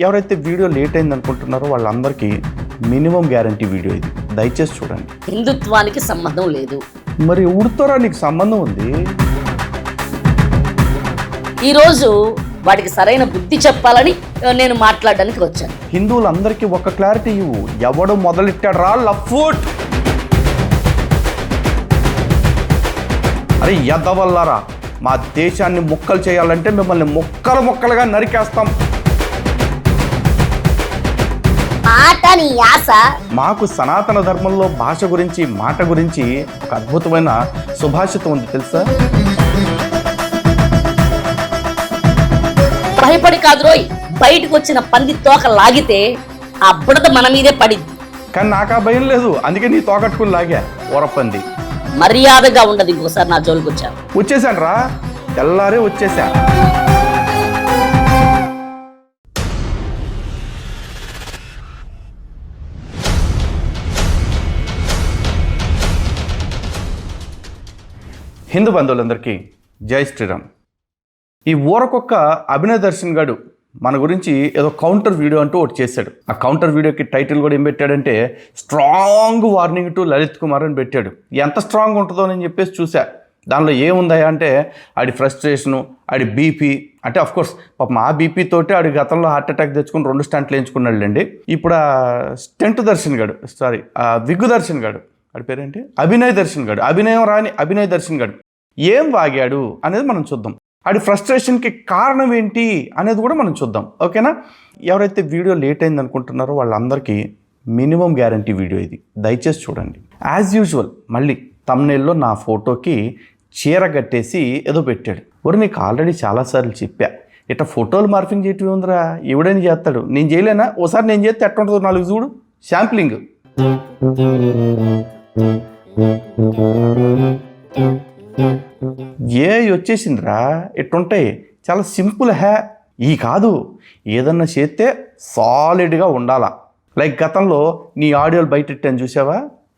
ఎవరైతే video late అయింది అనుకుంటున్నారో వాళ్ళందరికీ మినిమం గ్యారంటీ వీడియో ఇది, దయచేసి చూడండి. హిందుత్వానికి సంబంధం లేదు. మరి ఉడుతోరా నీకు సంబంధం ఉంది. ఈరోజు వాటికి సరైన బుద్ధి చెప్పాలని నేను మాట్లాడడానికి వచ్చాను. హిందువులందరికీ ఒక క్లారిటీ ఇవ్వు, ఎవడు మొదలెట్టాడు రా లఫ్ట్? అరే ఎదవల్లారా, మా దేశాన్ని ముక్కలు చేయాలంటే మిమ్మల్ని ముక్కలుగా నరికేస్తాం. మాకు సనాతన ధర్మంలో భాష గురించి మాట గురించి ఒక అద్భుతమైన సుభాషితం ఉంది తెలుసా? భయపడి కాదు రోయ్, బయటకు వచ్చిన పంది తోక లాగితే ఆ బుడద మన మీదే పడింది. కానీ నాకా భయం లేదు, అందుకే నీ తోకట్టుకుని లాగా ఓరపంది. మర్యాదగా ఉండదు ఇంకోసారి నా జోలికి వచ్చాను. వచ్చేసాను రా, తెల్లారే వచ్చేసా. హిందూ బంధువులందరికీ జై శ్రీరామ్. ఈ ఊరకొక్క అభినయ్ దర్శన్ గారు మన గురించి ఏదో కౌంటర్ వీడియో అంటూ ఒకటి చేశాడు. ఆ కౌంటర్ వీడియోకి టైటిల్ కూడా ఏం పెట్టాడంటే strong warning to Lalit Kumar అని పెట్టాడు. ఎంత స్ట్రాంగ్ ఉంటుందో అని చెప్పేసి చూసా. దానిలో ఏముందా అంటే ఆడి ఫ్రస్ట్రేషను, ఆడి బీపీ, అంటే అఫ్కోర్స్ పాపం ఆ బీపీ తోటి ఆడి గతంలో హార్ట్ అటాక్ తెచ్చుకుని 2 స్టంట్లు వేయించుకున్నాడులేండి. ఇప్పుడు ఆ స్టెంట్ దర్శన్ గాడు, విగ్గు దర్శన్ గాడు, ఆడి పేరేంటి, అభినయ్ దర్శన్ గాడు, అభినయం రాని అభినయ్ దర్శన్ గాడు ఏం వాగాడు అనేది మనం చూద్దాం. ఆడి ఫ్రస్ట్రేషన్కి కారణం ఏంటి అనేది కూడా మనం చూద్దాం, ఓకేనా? ఎవరైతే వీడియో లేట్ అయింది అనుకుంటున్నారో వాళ్ళందరికీ మినిమం గ్యారంటీ వీడియో ఇది, దయచేసి చూడండి. యాజ్ యూజువల్ మళ్ళీ థంబ్నెయిల్లో నా ఫోటోకి చీర కట్టేసి ఏదో పెట్టాడు. ఒరు నీకు ఆల్రెడీ చాలాసార్లు చెప్పా, ఇట్లా ఫోటోలు మార్ఫింగ్ చేయటం ఉందిరా, ఎవడని చేస్తాడు, నేను చేయలేనా? ఓసారి నేను చేస్తే ఎట్లా ఉంటుందో 4 చూడు, శాంప్లింగ్. వచ్చేసిందిరా, ఇట్టుంటాయి, చాలా సింపుల్ ఈ కాదు, ఏదన్నా చేస్తే సాలిడ్గా ఉండాలా. లైక్ గతంలో నీ ఆడియోలు బయట ఇట్టాను చూసావా,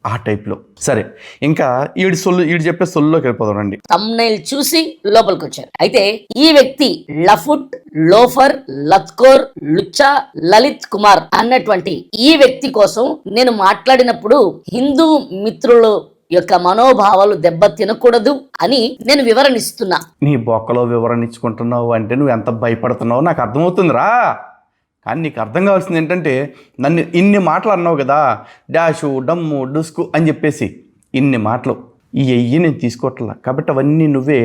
ఆ టైప్లో. సరే, ఇంకా ఈడు చెప్పే సొల్లులోకి వెళ్ళిపోదాం రండి. థంబ్నెయిల్ చూసి లోపలికి వచ్చారు. అయితే ఈ వ్యక్తి లఫుట్, లోఫర్, లత్కోర్, లుచ్చా, లలిత్ కుమార్ అన్నటువంటి ఈ వ్యక్తి కోసం నేను మాట్లాడినప్పుడు హిందూ మిత్రులు యొక్క మనోభావాలు దెబ్బ తినకూడదు అని నేను వివరణ ఇస్తున్నా. నీ బొక్కలో వివరణ ఇచ్చుకుంటున్నావు అంటే నువ్వు ఎంత భయపడుతున్నావు నాకు అర్థమవుతుందిరా. కానీ నీకు అర్థం కావాల్సింది ఏంటంటే, నన్ను ఇన్ని మాటలు అన్నావు కదా, డాషు, డమ్ము, డుస్కు అని చెప్పేసి ఇన్ని మాటలు, ఈ అయ్యి నేను తీసుకోవట్లా. కాబట్టి అవన్నీ నువ్వే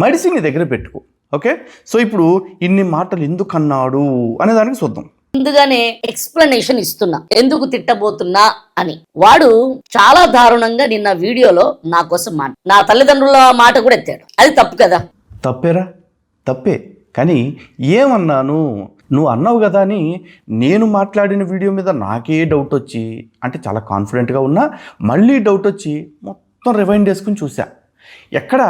మడిసి నీ దగ్గర పెట్టుకో, ఓకే? సో ఇప్పుడు ఇన్ని మాటలు ఎందుకు అన్నాడు అనే దానికి చూద్దాం. ముందుగానే ఎక్స్ప్లెనేషన్ ఇస్తున్నా ఎందుకు తిట్టబోతున్నా అని. వాడు చాలా దారుణంగా నిన్న వీడియోలో నా కోసం నా తల్లిదండ్రుల మాట కూడా ఎత్తాడు. అది తప్పు కదా? తప్పేరా, తప్పే. కానీ ఏమన్నాను, నువ్వు అన్నావు కదా అని నేను మాట్లాడిన వీడియో మీద నాకే డౌట్ వచ్చి, అంటే చాలా కాన్ఫిడెంట్గా ఉన్నా, మళ్ళీ డౌట్ వచ్చి మొత్తం రివైండ్ చేసుకుని చూసా. ఎక్కడ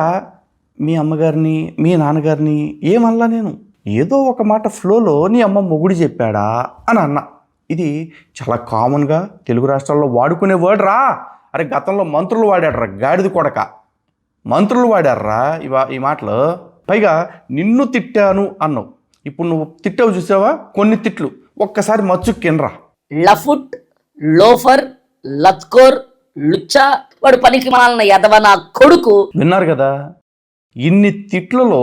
మీ అమ్మగారిని మీ నాన్నగారిని ఏమల్లా నేను, ఏదో ఒక మాట ఫ్లోలో నీ అమ్మ మొగుడు చెప్పాడా అని అన్నా. ఇది చాలా కామన్గా తెలుగు రాష్ట్రాల్లో వాడుకునే వర్డ్ రా. అరే గతంలో మంత్రులు వాడాడరా, గాడిద కొడక, మంత్రులు వాడారా ఈ మాటలు. పైగా నిన్ను తిట్టాను అన్నావు, ఇప్పుడు నువ్వు తిట్టావు చూసావా కొన్ని తిట్లు, ఒక్కసారి మచ్చుక్కినరా. లఫుట్, లోఫర్, లత్కోర్, లుచ్చా, వాడు పనికి మాలిన యదవ నా కొడుకు. విన్నారు కదా, ఇన్ని తిట్లలో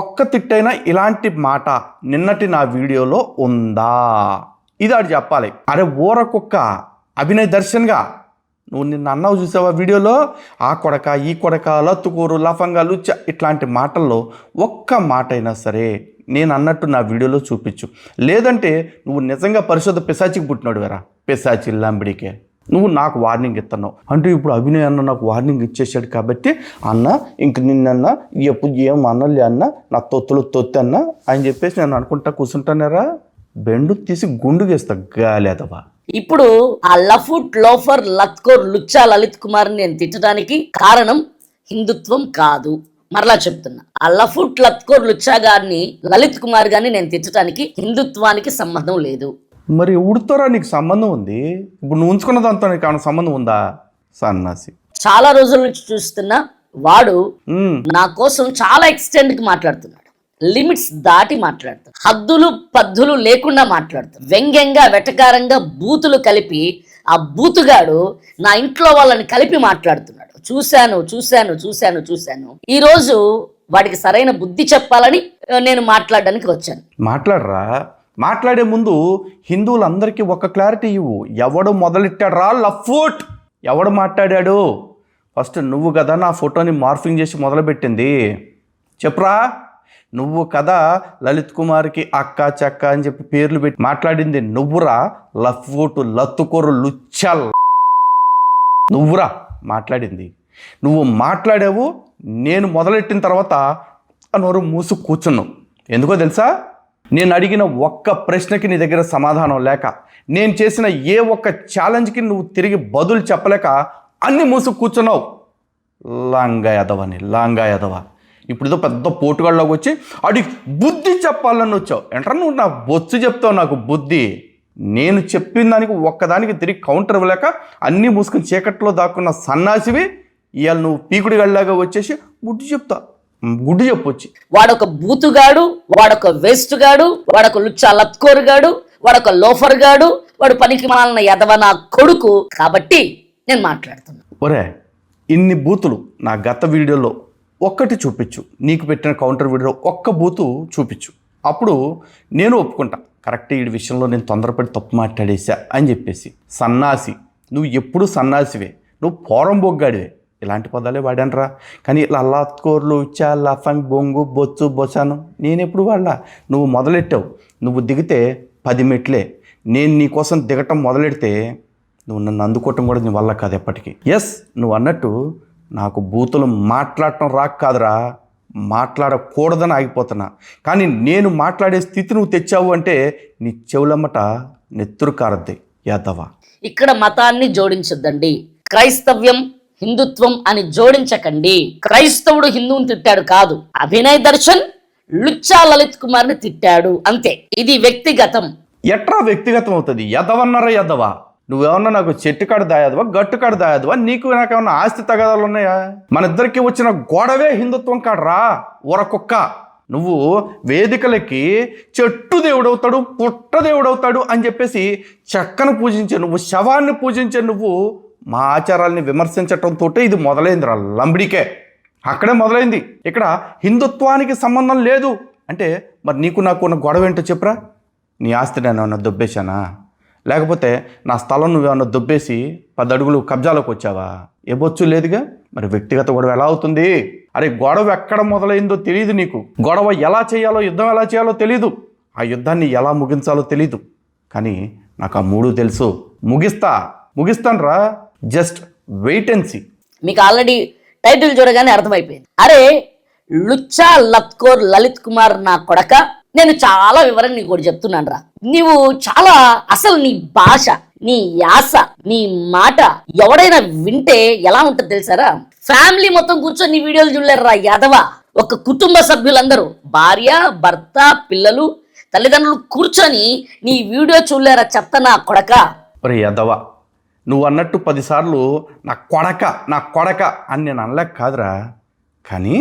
ఒక్క తిట్టైనా ఇలాంటి మాట నిన్నటి నా వీడియోలో ఉందా? ఇది ఆడు చెప్పాలి. అరే ఊరకొక్క అభినయ్ దర్శన్గా నువ్వు నిన్న అన్నావు చూసావా వీడియోలో, ఆ కొడక, ఈ కొడక, లత్తుకూరు, లఫంగా, లుచ్చ, ఇట్లాంటి మాటల్లో ఒక్క మాట అయినా సరే నేను అన్నట్టు నా వీడియోలో చూపించు. లేదంటే నువ్వు నిజంగా పరిశుద్ధ పిశాచికి పుట్టినాడు వేరా, పిశాచి లంబడికే. నువ్వు నాకు వార్నింగ్ ఇస్తున్నావు అంటే ఇప్పుడు అభినయ్ అన్న నాకు వార్నింగ్ ఇచ్చేసాడు కాబట్టి అన్న ఇంక నిన్న ఎప్పుడు ఏం అనలే అన్న, నా తొత్తి అన్న అని చెప్పేసి నేను అనుకుంటా కూర్చుంటానేరా, బెండు తీసి గుండు గేస్తా గాలేదవా. ఇప్పుడు ఆ లఫుట్, లోఫర్, లత్కోర్, లుచ్చా, లలిత్ కుమార్ నేను తిట్టడానికి కారణం హిందుత్వం కాదు. మరలా చెప్తున్నా, ఆ లఫుట్, లత్కోర్, లుచ్చా గారిని, లలిత్ కుమార్ గారిని నేను తిట్టడానికి హిందుత్వానికి సంబంధం లేదు. మరి ఉడుతోరా నీకు సంబంధం ఉంది? ఇప్పుడు నువ్వు ఉంచుకున్న దాంతో నీకు ఏమైనా సంబంధం ఉందా? సన్నాసి. చాలా రోజుల నుంచి చూస్తున్నా వాడు నా కోసం చాలా ఎక్స్టెండ్ కి మాట్లాడుతున్నాడు. లిమిట్స్ దాటి మాట్లాడతారు, హద్దులు పద్దులు లేకుండా మాట్లాడతారు, వ్యంగ్యంగా వెటకారంగా బూతులు కలిపి ఆ బూతుగాడు నా ఇంట్లో వాళ్ళని కలిపి మాట్లాడుతున్నాడు. చూశాను. ఈ రోజు వాడికి సరైన బుద్ధి చెప్పాలని నేను మాట్లాడడానికి వచ్చాను. మాట్లాడరా, మాట్లాడే ముందు హిందువులందరికీ ఒక క్లారిటీ ఇవ్వు. ఎవడు మొదలెట్టాడు రా లఫ్ట్? ఎవడు మాట్లాడాడు? ఫస్ట్ నువ్వు కదా నా ఫోటోని మార్ఫింగ్ చేసి మొదలుపెట్టింది. చెప్పురా, నువ్వు కదా లలిత్ కుమార్కి అక్క చెక్క అని చెప్పి పేర్లు పెట్టి మాట్లాడింది నువ్వురా. లఫ్ట్, లత్తుకోరు, లుచ్చల్ నువ్వురా మాట్లాడింది. నువ్వు మాట్లాడావు. నేను మొదలెట్టిన తర్వాత నోరు మూసు కూర్చున్నావు. ఎందుకో తెలుసా? నేను అడిగిన ఒక్క ప్రశ్నకి నీ దగ్గర సమాధానం లేక, నేను చేసిన ఏ ఒక్క ఛాలెంజ్కి నువ్వు తిరిగి బదులు చెప్పలేక అన్ని మూసు కూర్చున్నావు. లాంగా ఎదవ. ఇప్పుడు ఏదో పెద్ద పోటుగాళ్ళలోకి వచ్చి అడిగి బుద్ధి చెప్పాలని వచ్చావు. ఏంట్రా నువ్వు నా బొచ్చు చెప్తావు నాకు బుద్ధి? నేను చెప్పిన దానికి ఒక్కదానికి తిరిగి కౌంటర్ ఇవ్వలేక అన్నీ మూసుకుని చీకట్లో దాక్కున్న సన్నాసివి ఇవాళ నువ్వు పీకుడి గళ్ళలాగా వచ్చేసి గుడ్డు చెప్పొచ్చి. వాడొక బూతుగాడు, వాడొక వేస్ట్ గాడు, వాడొక లుచ్చా లత్కోరు గాడు, వాడొక లోఫర్ గాడు, వాడు పనికి మాలిన ఎదవ నా కొడుకు. కాబట్టి నేను మాట్లాడుతున్నా. ఒరే, ఇన్ని బూతులు నా గత వీడియోలో ఒక్కటి చూపించు. నీకు పెట్టిన కౌంటర్ వీడియోలో ఒక్క బూతు చూపించు. అప్పుడు నేను ఒప్పుకుంటా, కరెక్ట్, ఈ విషయంలో నేను తొందరపడి తప్పు మాట్లాడేసా అని చెప్పేసి. సన్నాసి, నువ్వు ఎప్పుడు సన్నాసివే, నువ్వు పోరం బొగ్గాడివే. ఇలాంటి పదాలే వాడానరా. కానీ లల్లాత్కోర్లు, ఇచ్చా, లఫంగ్, బొంగు, బొచ్చు, బొసాను నేను ఎప్పుడు వాడలా. నువ్వు మొదలెట్టావు. నువ్వు దిగితే 10 మెట్లే. నేను నీకోసం దిగటం మొదలెడితే నువ్వు నన్ను అందుకోవటం కూడా నీ వల్ల కాదు ఎప్పటికీ. ఎస్, నువ్వు అన్నట్టు నాకు బూతులు మాట్లాడటం రాక కాదురా, మాట్లాడకూడదని ఆగిపోతున్నా. కానీ నేను మాట్లాడే స్థితి నువ్వు తెచ్చావు అంటే నీ చెవులమ్మట నెత్తురు కారద్ది యాదవా. ఇక్కడ మతాన్ని జోడించొద్దండి. క్రైస్తవ్యం, హిందుత్వం అని జోడించకండి. క్రైస్తవుడు హిందువుని తిట్టాడు కాదు, అభినయ్ దర్శన్ లుచ్చా లలిత్ కుమార్ని తిట్టాడు అంతే. ఇది వ్యక్తిగతం. ఎట్రా వ్యక్తిగతం అవుతుంది? ఎదవన్నారా ఎదవా? నువ్వేమన్నా నాకు చెట్టు కాడ దాయాదవా, గట్టు కాడ దాయాదవా? నీకు నాకేమన్నా ఆస్తి తగాదాలు ఉన్నాయా? మన ఇద్దరికి వచ్చిన గొడవే హిందుత్వం కాడరా ఊరకుక్క. నువ్వు వేదికలకి చెట్టు దేవుడవుతాడు, పుట్ట దేవుడవుతాడు అని చెప్పేసి చెక్కను పూజించే నువ్వు, శవాన్ని పూజించే నువ్వు మా ఆచారాల్ని విమర్శించటంతో ఇది మొదలైంది రా లంబడికే. అక్కడే మొదలైంది. ఇక్కడ హిందుత్వానికి సంబంధం లేదు అంటే మరి నీకు నాకు ఉన్న గొడవ ఏంటో చెప్పురా. నీ ఆస్తి నేను ఏమన్నా దొబ్బేశానా? లేకపోతే నా స్థలం నువ్వేమన్నా దొబ్బేసి 10 అడుగులు కబ్జాలోకి వచ్చావా? ఏ బొచ్చు లేదుగా. మరి వ్యక్తిగత గొడవ ఎలా అవుతుంది? అరే, గొడవ ఎక్కడ మొదలైందో తెలియదు నీకు. గొడవ ఎలా చేయాలో, యుద్ధం ఎలా చేయాలో తెలీదు. ఆ యుద్ధాన్ని ఎలా ముగించాలో తెలీదు. కానీ నాకు ఆ 3 తెలుసు. ముగిస్తాను రా. Just wait and see. మీకు ఆల్రెడీ టైటిల్ చూడగానే అర్థమైపోయింది. అరే, లుచ్చా లత్కోర్ లలిత్ కుమార్ నా కొడక, నేను చాలా వివరంగా నీకు కూడా చెప్తున్నాను రా. నీవు చాలా, అసలు నీ భాష, నీ యాస, నీ మాట ఎవడైనా వింటే ఎలా ఉంటుంది తెలుసారా? ఫ్యామిలీ మొత్తం కూర్చొని నీ వీడియోలు చూడలేరు రా యాదవ. ఒక కుటుంబ సభ్యులందరూ, భార్య, భర్త, పిల్లలు, తల్లిదండ్రులు కూర్చొని నీ వీడియో చూడలేరా చెత్త నా కొడక. ఒరే యాదవ, నువ్వు అన్నట్టు 10 సార్లు నా కొడక అని నేను అనలేక కాదురా. కానీ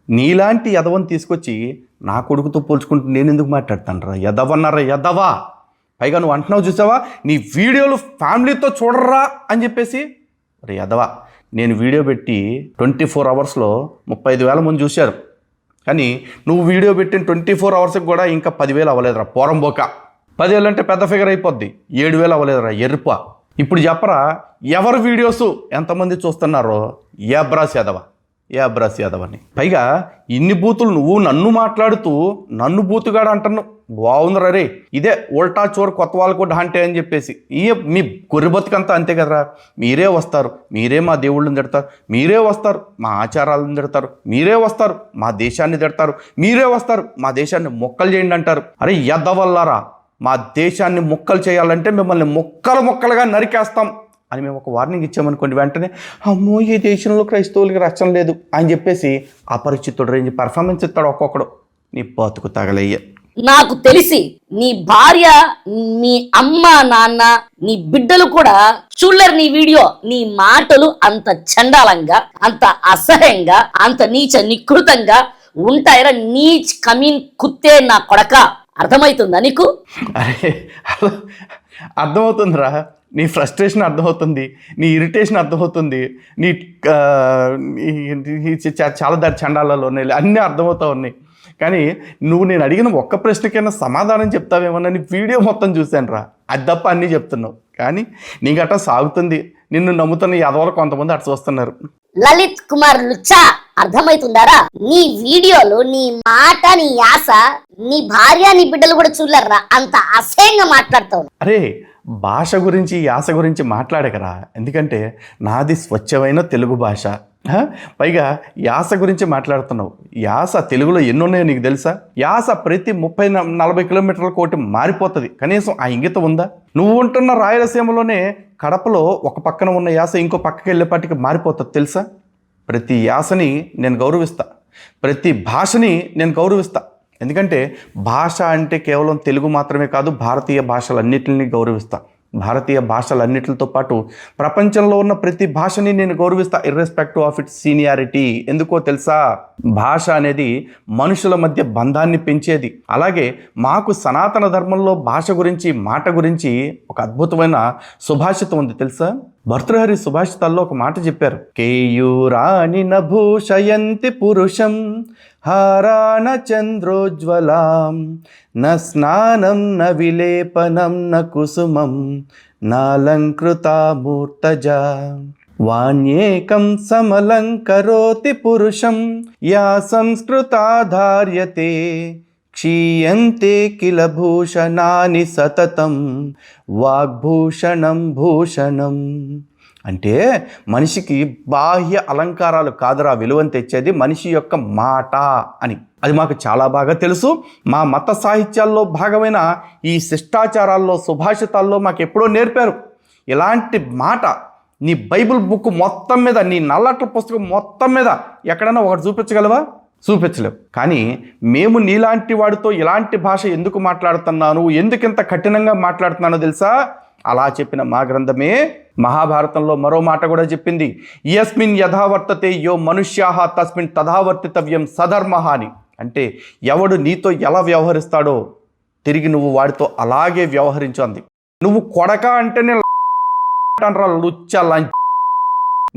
నీలాంటి యదవని తీసుకొచ్చి నా కొడుకుతో పోల్చుకుంటూ నేను ఎందుకు మాట్లాడతాను రా? యదవన్నారా యదవా? పైగా నువ్వు అంటున్నావు చూసావా, నీ వీడియోలు ఫ్యామిలీతో చూడరా అని చెప్పేసి. రే యదవా, నేను వీడియో పెట్టి 24 అవర్స్లో 35,000 మంది చూశారు. కానీ నువ్వు వీడియో పెట్టిన 24 అవర్స్కి కూడా ఇంకా 10,000 అవ్వలేదురా పోరంబోక. 10,000 అంటే పెద్ద ఫిగర్ అయిపోద్ది. 7,000 అవ్వలేదురా ఎరుప. ఇప్పుడు చెప్పరా, ఎవరి వీడియోస్ ఎంతమంది చూస్తున్నారో? యాబ్రాస్ యాదవని. పైగా ఇన్ని బూతులు నువ్వు నన్ను మాట్లాడుతూ నన్ను బూతుగాడు అంటున్నావు. బాగుందిరా రే. ఇదే ఉల్టా చోరు కొత్త వాళ్ళకు ఢాంటే అని చెప్పేసి. మీ గొర్రె బతుకంతా అంతే కదరా. మీరే వస్తారు, మీరే మా దేవుళ్ళని తిడతారు, మీరే వస్తారు మా ఆచారాలను తిడతారు, మీరే వస్తారు మా దేశాన్ని తిడతారు, మీరే వస్తారు మా దేశాన్ని మొక్కలు చేయండి అంటారు. అరే యద్దవల్లారా, మా దేశాన్ని మొక్కలు చేయాలంటే మిమ్మల్ని మొక్కలుగా నరికేస్తాం అని మేము ఒక వార్నింగ్ ఇచ్చామనుకోండి, వెంటనే అమ్మో ఈ దేశంలో క్రైస్తవులకి రక్షణ లేదు అని చెప్పేసి అపరిచితుడు రేంజ్ పర్ఫార్మెన్స్ ఇస్తాడు ఒక్కొక్కడు. నీ బతుకు తగలయ్యే. నాకు తెలిసి నీ భార్య, నీ అమ్మ, నాన్న, నీ బిడ్డలు కూడా చూడలేరు నీ వీడియో. నీ మాటలు అంత చండాలంగా, అంత అసహ్యంగా, అంత నీచ నికృతంగా ఉంటాయరా నీచ్ కమీన్ కుత్తే నా కొడక. అర్థమవుతుందా నీకు? అరే అర్థమవుతుందిరా, నీ ఫ్రస్ట్రేషన్ అర్థమవుతుంది, నీ ఇరిటేషన్ అర్థమవుతుంది, నీ చాలా దారి చండాలలో ఉన్నాయి, అన్నీ అర్థమవుతా ఉన్నాయి. కానీ నువ్వు నేను అడిగిన ఒక్క ప్రశ్నకైనా సమాధానం చెప్తావేమోనని వీడియో మొత్తం చూశాను రా. అది తప్ప అన్నీ చెప్తున్నావు. కానీ నీకు అట్లా సాగుతుంది. నిన్ను నమ్ముతున్న యాదవులు కొంతమంది అటు చూస్తున్నారు. లలిత్ కుమార్ లుచ్చా, అర్థమైతుందారా? నీ వీడియోలు, నీ మాట, నీ యాస, నీ భార్య, నీ బిడ్డలు కూడా చూడలేరా, అంత అసహ్యంగా మాట్లాడతావు. అరే భాష గురించి, యాస గురించి మాట్లాడకరా. ఎందుకంటే నాది స్వచ్ఛమైన తెలుగు భాష. పైగా యాస గురించి మాట్లాడుతున్నావు. యాస తెలుగులో ఎన్ని ఉన్నాయో నీకు తెలుసా? యాస ప్రతి 30-40 కిలోమీటర్ల కోటి మారిపోతుంది. కనీసం ఆ ఇంగితం ఉందా? నువ్వు ఉంటున్న రాయలసీమలోనే కడపలో ఒక పక్కన ఉన్న యాస ఇంకో పక్కకి వెళ్ళేపాటికి మారిపోతుంది తెలుసా? ప్రతి యాసని నేను గౌరవిస్తా, ప్రతి భాషని నేను గౌరవిస్తా. ఎందుకంటే భాష అంటే కేవలం తెలుగు మాత్రమే కాదు, భారతీయ భాషలన్నిటిని గౌరవిస్తా. భారతీయ భాషలన్నిటితో పాటు ప్రపంచంలో ఉన్న ప్రతి భాషని నేను గౌరవిస్తా, ఇర్రెస్పెక్టివ్ ఆఫ్ ఇట్స్ సీనియారిటీ. ఎందుకో తెలుసా? భాష అనేది మనుషుల మధ్య బంధాన్ని పెంచేది. అలాగే మాకు సనాతన ధర్మంలో భాష గురించి, మాట గురించి ఒక అద్భుతమైన సుభాషితం ఉంది తెలుసా? భర్తృహరి సుభాషితాల్లో ఒక మాట చెప్పారు. కేయూరాణి నభూషయంతి పురుషం హారాణ చంద్రోజ్వలాం న స్నానం న విలేపనం న కుసుమం నాలంకృతామూర్తజా వాణ్యేకం సమలంకరోతి పురుషం యా సంస్కృతాధార్యతే క్షీయంతే కిల భూషణాని సతతం వాగ్భూషణం భూషణం. అంటే మనిషికి బాహ్య అలంకారాలు కాదురా విలువను తెచ్చేది, మనిషి యొక్క మాట అని. అది మాకు చాలా బాగా తెలుసు. మా మత సాహిత్యాల్లో భాగమైన ఈ శిష్టాచారాల్లో, సుభాషితాల్లో మాకు ఎప్పుడో నేర్పారు. ఇలాంటి మాట నీ బైబిల్ బుక్ మొత్తం మీద, నీ నల్లట్ల పుస్తకం మొత్తం మీద ఎక్కడైనా ఒకటి చూపించగలవా? చూపించలేవు. కానీ మేము నీలాంటి వాడితో ఇలాంటి భాష ఎందుకు మాట్లాడుతున్నాను, ఎందుకింత కఠినంగా మాట్లాడుతున్నానో తెలుసా? అలా చెప్పిన మా గ్రంథమే మహాభారతంలో మరో మాట కూడా చెప్పింది. యస్మిన్ యథావర్తతే యో మనుష్యాః తస్మిన్ తథావర్తితవ్యం సధర్మః అని. అంటే ఎవడు నీతో ఎలా వ్యవహరిస్తాడో తిరిగి నువ్వు వాడితో అలాగే వ్యవహరించు అంది. నువ్వు కొడక అంటే నేను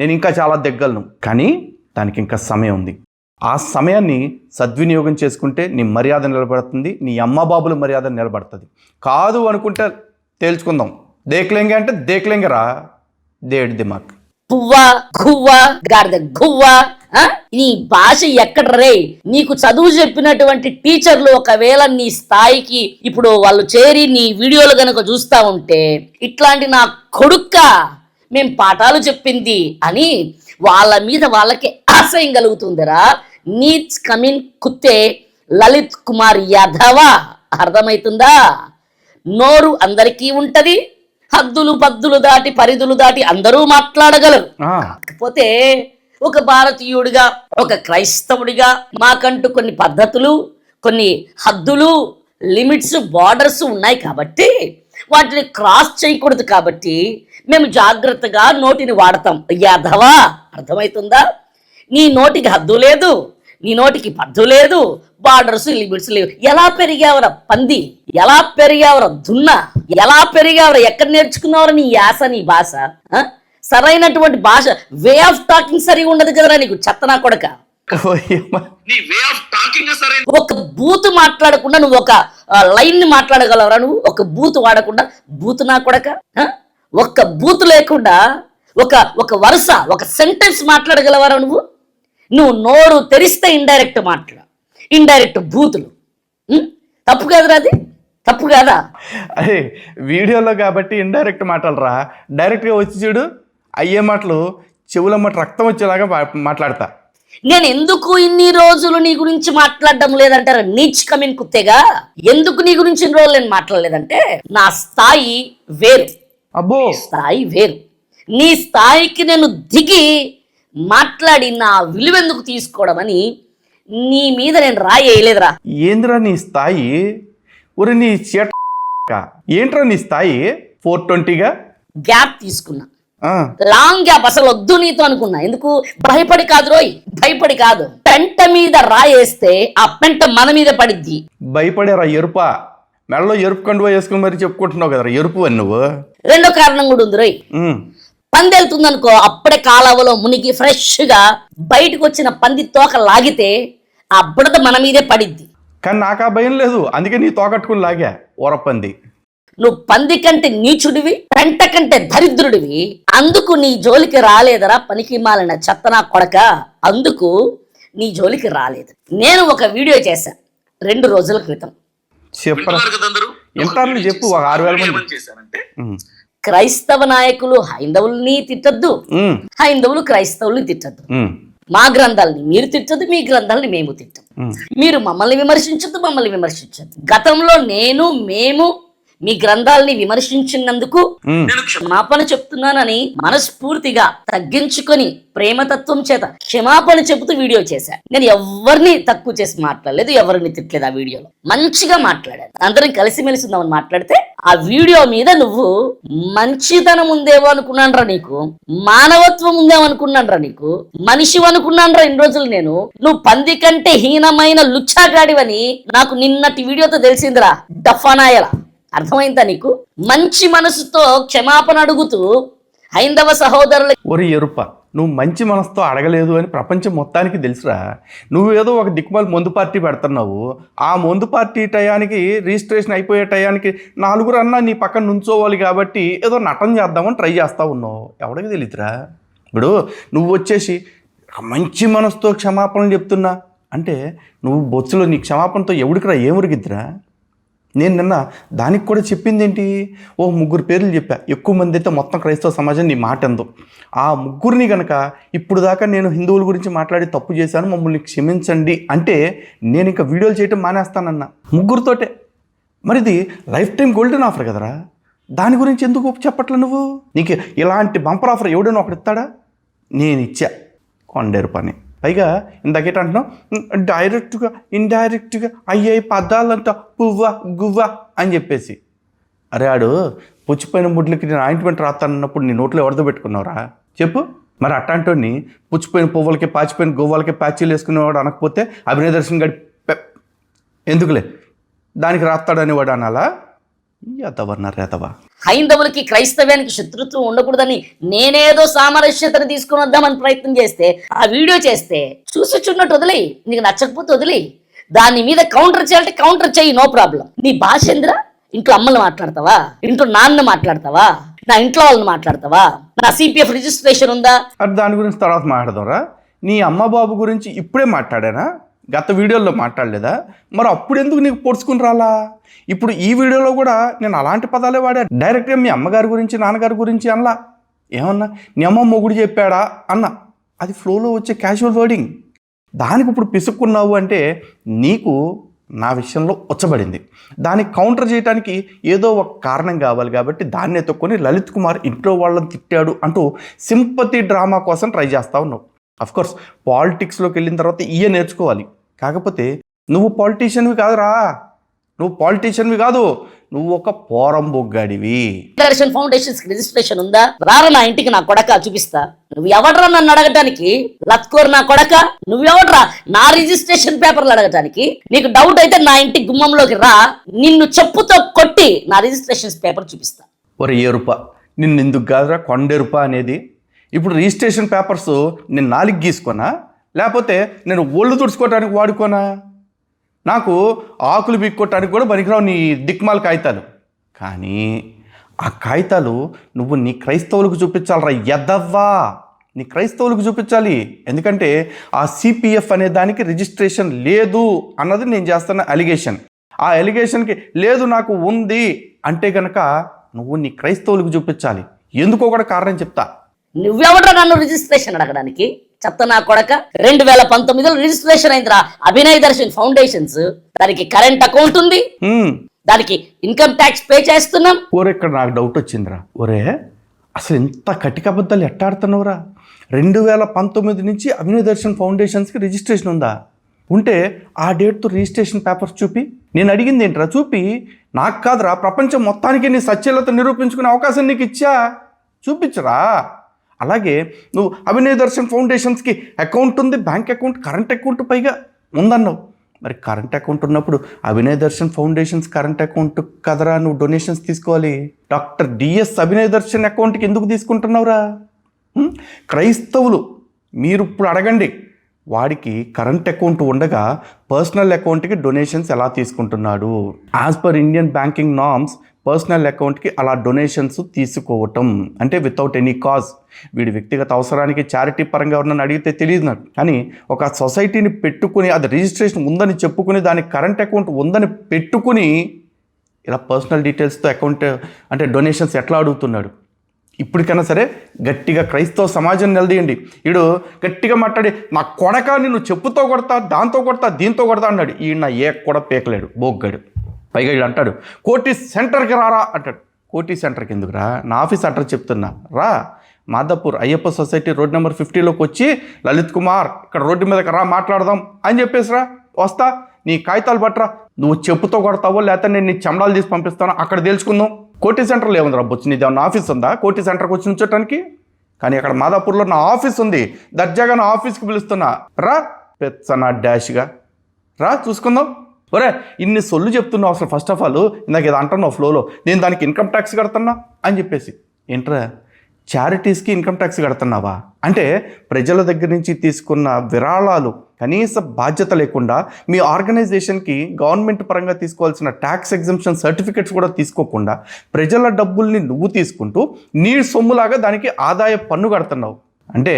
నేను ఇంకా చాలా దగ్గరను, కానీ దానికి ఇంకా సమయం ఉంది. ఆ సమయాన్ని సద్వినియోగం చేసుకుంటే నీ మర్యాద నిలబడుతుంది, నీ అమ్మ బాబుల మర్యాద నిలబడుతుంది. కాదు అనుకుంటే తేల్చుకుందాం. దేక్లేంగే అంటే దేక్లేంగే రా, దేడి దిమాక్. పువ్వా గువ్వా గాడిద గువ్వా. నీ భాష ఎక్కడ రే? నీకు చదువు చెప్పినటువంటి టీచర్లు ఒకవేళ నీ స్థాయికి ఇప్పుడు వాళ్ళు చేరి నీ వీడియోలు గనక చూస్తా ఉంటే, ఇట్లాంటి నా కొడుక్క మేం పాఠాలు చెప్పింది అని వాళ్ళ మీద వాళ్ళకి ఆశయం కలుగుతుందిరా. నీచ్ కమిన్ కుత్తే లలిత్ కుమార్ యాదవ. అర్థమవుతుందా? నోరు అందరికీ ఉంటది, హద్దులు పద్దులు దాటి పరిధులు దాటి అందరూ మాట్లాడగలరు. కాకపోతే ఒక భారతీయుడిగా, ఒక క్రైస్తవుడిగా మాకంటూ కొన్ని పద్ధతులు, కొన్ని హద్దులు, లిమిట్స్, బార్డర్స్ ఉన్నాయి కాబట్టి వాటిని క్రాస్ చేయకూడదు. కాబట్టి మేము జాగ్రత్తగా నోటిని వాడతాం. యాదవా, అర్థమవుతుందా? నీ నోటికి హద్దు లేదు, నీ నోటికి పద్దు లేదు, బార్డర్స్, లిమిట్స్ లేవు. ఎలా పెరిగావరా పంది? ఎలా పెరిగావరా దున్న? ఎలా పెరిగావరా? ఎక్కడ నేర్చుకున్నావరా నీ యాస, నీ భాష? సరైనటువంటి భాష, వే ఆఫ్ టాకింగ్ సరిగా ఉండదు కదరా నీకు, చెత్తనా కొడక. ఒక బూత్ మాట్లాడకుండా నువ్వు ఒక లైన్ ని మాట్లాడగలవరా? నువ్వు ఒక బూత్ వాడకుండా, బూత్ నా కొడక. ఒక్క బూత్ లేకుండా ఒక వరుస, ఒక సెంటెన్స్ మాట్లాడగలవరా నువ్వు? నువ్వు నోరు తెరిస్తే ఇండైరెక్ట్ మాట్లాడు, ఇండైరెక్ట్ బూతులు. తప్పు కాదురా అది? తప్పు కాదా? అరే వీడియోలో కాబట్టి ఇండైరెక్ట్ మాటలరా, డైరెక్ట్గా వచ్చి చూడు, అయ్యే మాటలు చెవులమ్మట రక్తం వచ్చేలాగా మాట్లాడతా. నేను ఎందుకు ఇన్ని రోజులు నీ గురించి మాట్లాడడం లేదంటారా? నీచ్ కమిన్ కుత్తేగా. ఎందుకు నీ గురించి ఇన్ని రోజులు నేను మాట్లాడలేదంటే, నా స్థాయి వేరు. అబ్బో, స్థాయి వేరు. నీ స్థాయికి నేను దిగి మాట్లాడి నా విలువెందుకు తీసుకోవడం అని నీ మీద నేను రాయి వేయలేదురా. ఏంద్రా నీ స్థాయి? ఒరి నీ ఏంట్రా నీ స్థాయి? 420గా గ్యాప్ తీసుకున్నా. లాంగ్ గ్యాప్ అసలు వద్దు నీతో అనుకున్నా. ఎందుకు? భయపడి కాదు రోయ్, భయపడి కాదు. పెంట మీద రాయేస్తే ఆ పెంట మన మీద పడిద్ది. భయపడారా ఎరుపా? మెడలో ఎరుపు కండువా వేసుకుని మరి చెప్పుకుంటున్నావు కదరా ఎరుపు అని నువ్వు. రెండో కారణం కూడా ఉంది రోయ్. పంది వెళ్తుంది అనుకో, అప్పుడే కాలవలో మునిగి ఫ్రెష్ గా బయటకు వచ్చిన పంది తోక లాగితే ఆ బుడత మన మీదే పడిద్ది. కానీ నాకు ఆ భయం లేదు, అందుకే నీ తోకట్టుకుని లాగా ఊరపంది. నువ్వు పంది కంటే నీచుడివి, పెంట కంటే దరిద్రుడివి. అందుకు నీ జోలికి రాలేదరా పనికి మాలిన చెత్తనా కొడక. అందుకు నీ జోలికి రాలేదు. నేను ఒక వీడియో చేశా 2 రోజుల క్రితం. చెప్పరా ఎంటార్లు చెప్పు. 6,000 మంది చేశారంటే క్రైస్తవ నాయకులు హైందవుల్ని తిట్టద్దు, హైందవులు క్రైస్తవుల్ని తిట్టద్దు. మా గ్రంథాలని మీరు తిట్టద్దు, మీ గ్రంథాలని మేము తిట్టద్దు. మీరు మమ్మల్ని విమర్శించద్దు, మమ్మల్ని విమర్శించద్దు. గతంలో మేము మీ గ్రంథాలని విమర్శించినందుకు నేను క్షమాపణ చెప్తున్నానని మనస్ఫూర్తిగా తగ్గించుకొని ప్రేమతత్వం చేత క్షమాపణ చెబుతూ వీడియో చేశాను. నేను ఎవరిని తక్కువ చేసి మాట్లాడలేదు, ఎవరిని తిట్టలేదు. ఆ వీడియోలో మంచిగా మాట్లాడాను. అందరం కలిసిమెలిసి ఉందామని మాట్లాడితే ఆ వీడియో మీద నువ్వు మంచితనం ఉందేమో అనుకున్నానరా, నీకు మానవత్వం ఉందేమో అనుకున్నానరా, నీకు మనిషి అనుకున్నానరా ఇన్ని రోజులు నేను. నువ్వు పంది కంటే హీనమైన లుచ్చాగాడివని నాకు నిన్నటి వీడియోతో తెలిసిందిరా డఫానాయలా. అర్థమైందా నీకు? మంచి మనసుతో క్షమాపణ అడుగుతూ హైందవ సహోదరులు. ఒరి ఎరుప, నువ్వు మంచి మనసుతో అడగలేదు అని ప్రపంచం మొత్తానికి తెలుసురా. నువ్వు ఏదో ఒక దిక్కుమాల మందు పార్టీ పెడుతున్నావు. ఆ మందు పార్టీ టయానికి రిజిస్ట్రేషన్ అయిపోయే టయానికి 4 అన్నా నీ పక్కన నుంచోవాలి కాబట్టి ఏదో నటన చేద్దామని ట్రై చేస్తా ఉన్నావు. ఎవడికి తెలియదురా. ఇప్పుడు నువ్వు వచ్చేసి మంచి మనసుతో క్షమాపణలు చెప్తున్నా అంటే నువ్వు బొచ్చులో నీ క్షమాపణతో ఎవడికిరా ఏమురిగిద్దిరా? నేను నిన్న దానికి కూడా చెప్పింది ఏంటి, 3 పేర్లు చెప్పా. ఎక్కువ మంది అయితే మొత్తం క్రైస్తవ సమాజం నీ మాట ఎందు. ఆ 3 కనుక ఇప్పుడు దాకా నేను హిందువుల గురించి మాట్లాడి తప్పు చేశాను, మమ్మల్ని క్షమించండి అంటే నేను ఇంకా వీడియోలు చేయటం మానేస్తానన్నా 3తోటే. మరి ఇది లైఫ్ టైం గోల్డెన్ ఆఫర్ కదరా. దాని గురించి ఎందుకు చెప్పట్లే నువ్వు? నీకు ఇలాంటి బంపర్ ఆఫర్ ఎవడైనా ఒకటి ఇస్తాడా? నేను ఇచ్చా కొండేరు పని. పైగా ఇందాకేటంటున్నావు డైరెక్ట్గా ఇండైరెక్ట్గా అయ్యాయి పదాలంతా పువ్వ గువ్వ అని చెప్పేసి. అరే ఆడు పుచ్చిపోయిన ముడ్లకి నేను ఆయింట్మెంట్ రాస్తానన్నప్పుడు నీ నోట్లో ఎవరితో పెట్టుకున్నావురా చెప్పు? మరి అట్లాంటి పుచ్చిపోయిన పువ్వులకి పాచిపోయిన గువ్వలకి ప్యాచీలు వేసుకునేవాడు అనకపోతే అభినయ దర్శన్ గడి ఎందుకులే దానికి రాస్తాడనేవాడు అనాలా? ఎదవన్నారేదవా. హైందవులకి క్రైస్తవ్యానికి శత్రుత్వం ఉండకూడదని నేనేదో సామరస్యతను తీసుకుని వద్దామని ప్రయత్నం చేస్తే, ఆ వీడియో చేస్తే చూసుచున్నట్టు వదిలి, నీకు నచ్చకపోతే వదిలి, దాని మీద కౌంటర్ చేయాలంటే కౌంటర్ చెయ్యి, నో ప్రాబ్లం. నీ భాష ఏందిరా? ఇంట్లో అమ్మని మాట్లాడతావా? ఇంట్లో నాన్న మాట్లాడతావా? నా ఇంట్లో వాళ్ళని మాట్లాడతావా? నా సిపిఎఫ్ రిజిస్ట్రేషన్ ఉందా? అది దాని గురించి తర్వాత మాట్లాడదాంరా. నీ అమ్మ బాబు గురించి ఇప్పుడే మాట్లాడానా? గత వీడియోలో మాట్లాడలేదా? మరి అప్పుడు ఎందుకు నీకు పొడుచుకుని రాలా? ఇప్పుడు ఈ వీడియోలో కూడా నేను అలాంటి పదాలే వాడా. డైరెక్ట్గా మీ అమ్మగారి గురించి నాన్నగారి గురించి అనలా. ఏమన్నా నీ అమ్మ మొగుడు చెప్పాడా అన్న. అది ఫ్లోలో వచ్చే క్యాజువల్ వర్డింగ్. దానికి ఇప్పుడు పిసుక్కున్నావు అంటే నీకు నా విషయంలో వచ్చబడింది. దానికి కౌంటర్ చేయడానికి ఏదో ఒక కారణం కావాలి కాబట్టి దాన్ని ఎత్తుక్కొని లలిత్ కుమార్ ఇంట్లో వాళ్ళని తిట్టాడు అంటూ సింపతి డ్రామా కోసం ట్రై చేస్తూ ఉన్నావు. అఫ్కోర్స్ పాలిటిక్స్లోకి వెళ్ళిన తర్వాత ఇయే నేర్చుకోవాలి. కాకపోతే నువ్వు పాలిటీషియన్వి కాదురా, నువ్వు పాలిటీషియన్వి కాదు, నువ్వు ఒక పోరం బొగ్గాడివి. దర్శన్ ఫౌండేషన్స్ రిజిస్ట్రేషన్ ఉందా? రారా నా ఇంటికి, నా కొడక చూపిస్తా. నువ్వు ఎవడరా నన్ను అడగటానికి? లత్కోర్ నా కొడక, నువ్వెవడరా నా రిజిస్ట్రేషన్ పేపర్లు అడగటానికి? నీకు డౌట్ అయితే నా ఇంటి గుమ్మంలోకి రా, నిన్ను చెప్పుతో కొట్టి నా రిజిస్ట్రేషన్ పేపర్ చూపిస్తా. ఒరే ఏరుప, నిన్ను ఎందుకు కాదురా కొండెరుప అనేది? ఇప్పుడు రిజిస్ట్రేషన్ పేపర్స్ నేను 4 గీసుకోనా, లేకపోతే నేను ఒళ్ళు తుడుచుకోవటానికి వాడుకోనా? నాకు ఆకులు బిక్కోవటానికి కూడా పనికిరావు నీ దిక్మాల కాగితాలు. కానీ ఆ కాగితాలు నువ్వు నీ క్రైస్తవులకు చూపించాలరా ఎదవ్వా. నీ క్రైస్తవులకు చూపించాలి. ఎందుకంటే ఆ సిపిఎఫ్ అనే దానికి రిజిస్ట్రేషన్ లేదు అన్నది నేను చేస్తున్న అలిగేషన్. ఆ అలిగేషన్కి లేదు నాకు ఉంది అంటే కనుక నువ్వు నీ క్రైస్తవులకు చూపించాలి. ఎందుకో కూడా కారణం చెప్తా. నువ్వెవడరా నన్ను రిజిస్ట్రేషన్ అడగడానికి? చెత్త నా కొడక. 2019లో రిజిస్ట్రేషన్ అయిందిరా అభినయ దర్శన్ ఫౌండేషన్స్. దానికి కరెంట్ అకౌంట్ ఉంది, దానికి ఇన్కమ్ ట్యాక్స్ పే చేస్తున్నాం. ఓరే ఇక్కడ నాకు డౌట్ వచ్చిందిరా. ఒరే అసలు ఇంత కటికబద్దాలు ఎట్టాడుతున్నావురా? 2019 నుంచి అభినయ దర్శన్ ఫౌండేషన్స్కి రిజిస్ట్రేషన్ ఉందా? ఉంటే ఆ డేట్తో రిజిస్ట్రేషన్ పేపర్స్ చూపి. నేను అడిగింది ఏంట్రా? చూపి. నాకు కాదురా, ప్రపంచం మొత్తానికి నీ సత్యలత నిరూపించుకునే అవకాశం నీకు ఇచ్చా. చూపించరా. అలాగే నువ్వు అభినయ దర్శన్ ఫౌండేషన్స్కి అకౌంట్ ఉంది, బ్యాంక్ అకౌంట్, కరెంట్ అకౌంట్ పైగా ఉందన్నావు. మరి కరెంట్ అకౌంట్ ఉన్నప్పుడు అభినయ దర్శన్ ఫౌండేషన్స్ కరెంట్ అకౌంట్ కదరా నువ్వు డొనేషన్స్ తీసుకోవాలి. డాక్టర్ డిఎస్ అభినయ దర్శన్ అకౌంట్కి ఎందుకు తీసుకుంటున్నావురా? క్రైస్తవులు మీరు ఇప్పుడు అడగండి, వాడికి కరెంట్ అకౌంట్ ఉండగా పర్సనల్ అకౌంట్కి డొనేషన్స్ ఎలా తీసుకుంటున్నాడు? As per Indian banking norms personal అకౌంట్కి అలా డొనేషన్స్ తీసుకోవటం అంటే వితౌట్ ఎనీ కాజ్. వీడి వ్యక్తిగత అవసరానికి చారిటీ పరంగా ఎవరన్నా అడిగితే తెలియదు నాకు. కానీ ఒక సొసైటీని పెట్టుకుని అది రిజిస్ట్రేషన్ ఉందని చెప్పుకుని దానికి కరెంట్ అకౌంట్ ఉందని పెట్టుకుని ఇలా పర్సనల్ డీటెయిల్స్తో అకౌంట్ అంటే డొనేషన్స్ ఎట్లా అడుగుతున్నాడు? ఇప్పటికైనా సరే గట్టిగా క్రైస్తవ సమాజం నిలదీయండి. వీడు గట్టిగా మాట్లాడి నా కొడక నిన్ను చెప్పుతో కొడతా, దాంతో కొడతా, దీంతో కొడతా అన్నాడు. ఈయన ఏ కూడా పీకలేడు, బోగ్గాడు. పైగా వీడు అంటాడు కోటి సెంటర్కి రారా అంటాడు. కోటి సెంటర్కి ఎందుకు రా? నా ఆఫీస్ అడ్రస్ చెప్తున్నా రా. Madhapur Ayyappa society road number 50లోకి వచ్చి లలిత్ కుమార్ ఇక్కడ రోడ్డు మీదకి రా మాట్లాడదాం అని చెప్పేసి రా. వస్తా, నీ కాగితాలు పట్టరా. నువ్వు చెప్పుతో కొడతావో లేకపోతే నేను నీ చెమడాలు తీసి పంపిస్తాను, అక్కడ తెలుసుకుందాం. కోటి సెంటర్లో ఏముంది రా బొచ్చు, నీది ఏమన్నా ఆఫీస్ ఉందా కోటి సెంటర్కి వచ్చి ఉంచడానికి? కానీ అక్కడ మాదాపూర్లో నా ఆఫీస్ ఉంది, దర్జాగా నా ఆఫీస్కి పిలుస్తున్నా రా. పెచ్చనా డాష్గా రా, చూసుకుందాం. ఒరే ఇన్ని సొల్లు చెప్తున్నావు అసలు. ఫస్ట్ ఆఫ్ ఆల్ ఇందాక ఇది అంటున్నావు ఫ్లోలో, నేను దానికి ఇన్కమ్ ట్యాక్స్ కడుతున్నా అని చెప్పేసి. ఏంట్రా చారిటీస్కి ఇన్కమ్ ట్యాక్స్ కడుతున్నావా? అంటే ప్రజల దగ్గర నుంచి తీసుకున్న విరాళాలు కనీస బాధ్యత లేకుండా మీ ఆర్గనైజేషన్కి గవర్నమెంట్ పరంగా తీసుకోవాల్సిన ట్యాక్స్ ఎగ్జంప్షన్ సర్టిఫికెట్స్ కూడా తీసుకోకుండా ప్రజల డబ్బుల్ని నువ్వు తీసుకుంటూ నీ సొమ్ములాగా దానికి ఆదాయ పన్ను కడుతున్నావు. అంటే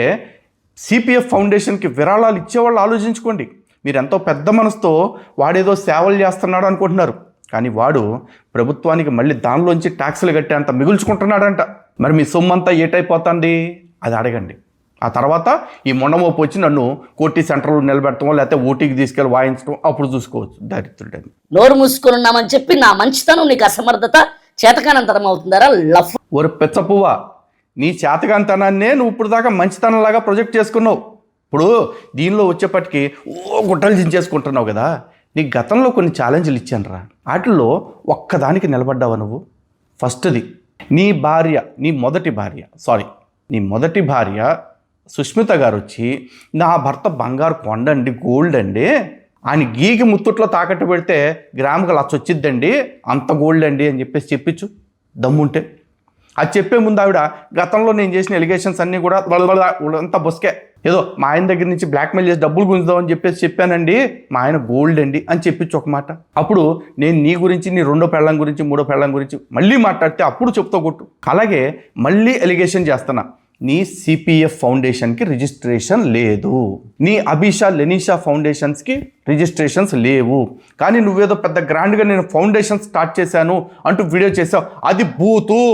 సిపిఎఫ్ ఫౌండేషన్కి విరాళాలు ఇచ్చేవాళ్ళు ఆలోచించుకోండి. మీరు ఎంతో పెద్ద మనసుతో వాడేదో సేవలు చేస్తున్నాడు అనుకుంటున్నారు, కానీ వాడు ప్రభుత్వానికి మళ్ళీ దానిలోంచి ట్యాక్సులు కట్టేంత మిగుల్చుకుంటున్నాడంట. మరి మీ సొమ్మంతా ఏటైపోతుంది అది అడగండి. ఆ తర్వాత ఈ మొండమోపు వచ్చి నన్ను కోటి సెంటర్లో నిలబెడతామో లేకపోతే ఓటీకి తీసుకెళ్ళి వాయించడం అప్పుడు చూసుకోవచ్చు దరిద్రుడని. నోరు మూసుకొని ఉన్నామని చెప్పి నా మంచితనం నీకు అసమర్థత చేతకానంతరం అవుతుందారా లఫ్? ఒక పెచ్చ పువ్వా, నీ చేతకాంతనాన్నే నువ్వు ఇప్పుడు దాకా మంచితనంలాగా ప్రొజెక్ట్ చేసుకున్నావు. ఇప్పుడు దీనిలో వచ్చేప్పటికి గుట్టలు దించేసుకుంటున్నావు కదా. నీకు గతంలో కొన్ని ఛాలెంజ్లు ఇచ్చాను రా, వాటిల్లో ఒక్కదానికి నిలబడ్డావా నువ్వు? ఫస్ట్ది నీ మొదటి భార్య సుష్మిత గారు వచ్చి నా భర్త బంగారు కొండండి, గోల్డ్ అండి, ఆయన గీకి ముత్తుట్లో తాకట్టు పెడితే గ్రాముకి లచ్చ వచ్చిద్దండి, అంత గోల్డ్ అండి అని చెప్పేసి చెప్పించు దమ్ముంటే. అది చెప్పే ముందు ఆవిడ గతంలో నేను చేసిన ఎలిగేషన్స్ అన్నీ కూడా అంతా బొస్కే, ఏదో మా ఆయన దగ్గర నుంచి బ్లాక్మెయిల్ చేసి డబ్బులు గుంజుదామని చెప్పేసి చెప్పానండి, మా ఆయన గోల్డ్ అండి అని చెప్పించు ఒక మాట. అప్పుడు నేను నీ గురించి, నీ రెండో పెళ్ళం గురించి, మూడో పెళ్ళం గురించి మళ్ళీ మాట్లాడితే అప్పుడు చెప్తా కొట్టు. అలాగే మళ్ళీ ఎలిగేషన్ చేస్తున్నా, నీ సిపిఎఫ్ ఫౌండేషన్కి రిజిస్ట్రేషన్ లేదు, నీ అభిషా లెనిషా ఫౌండేషన్స్కి రిజిస్ట్రేషన్స్ లేవు. కానీ నువ్వేదో పెద్ద గ్రాండ్గా నేను ఫౌండేషన్ స్టార్ట్ చేశాను అంటూ వీడియో చేసావు, అది బూతు.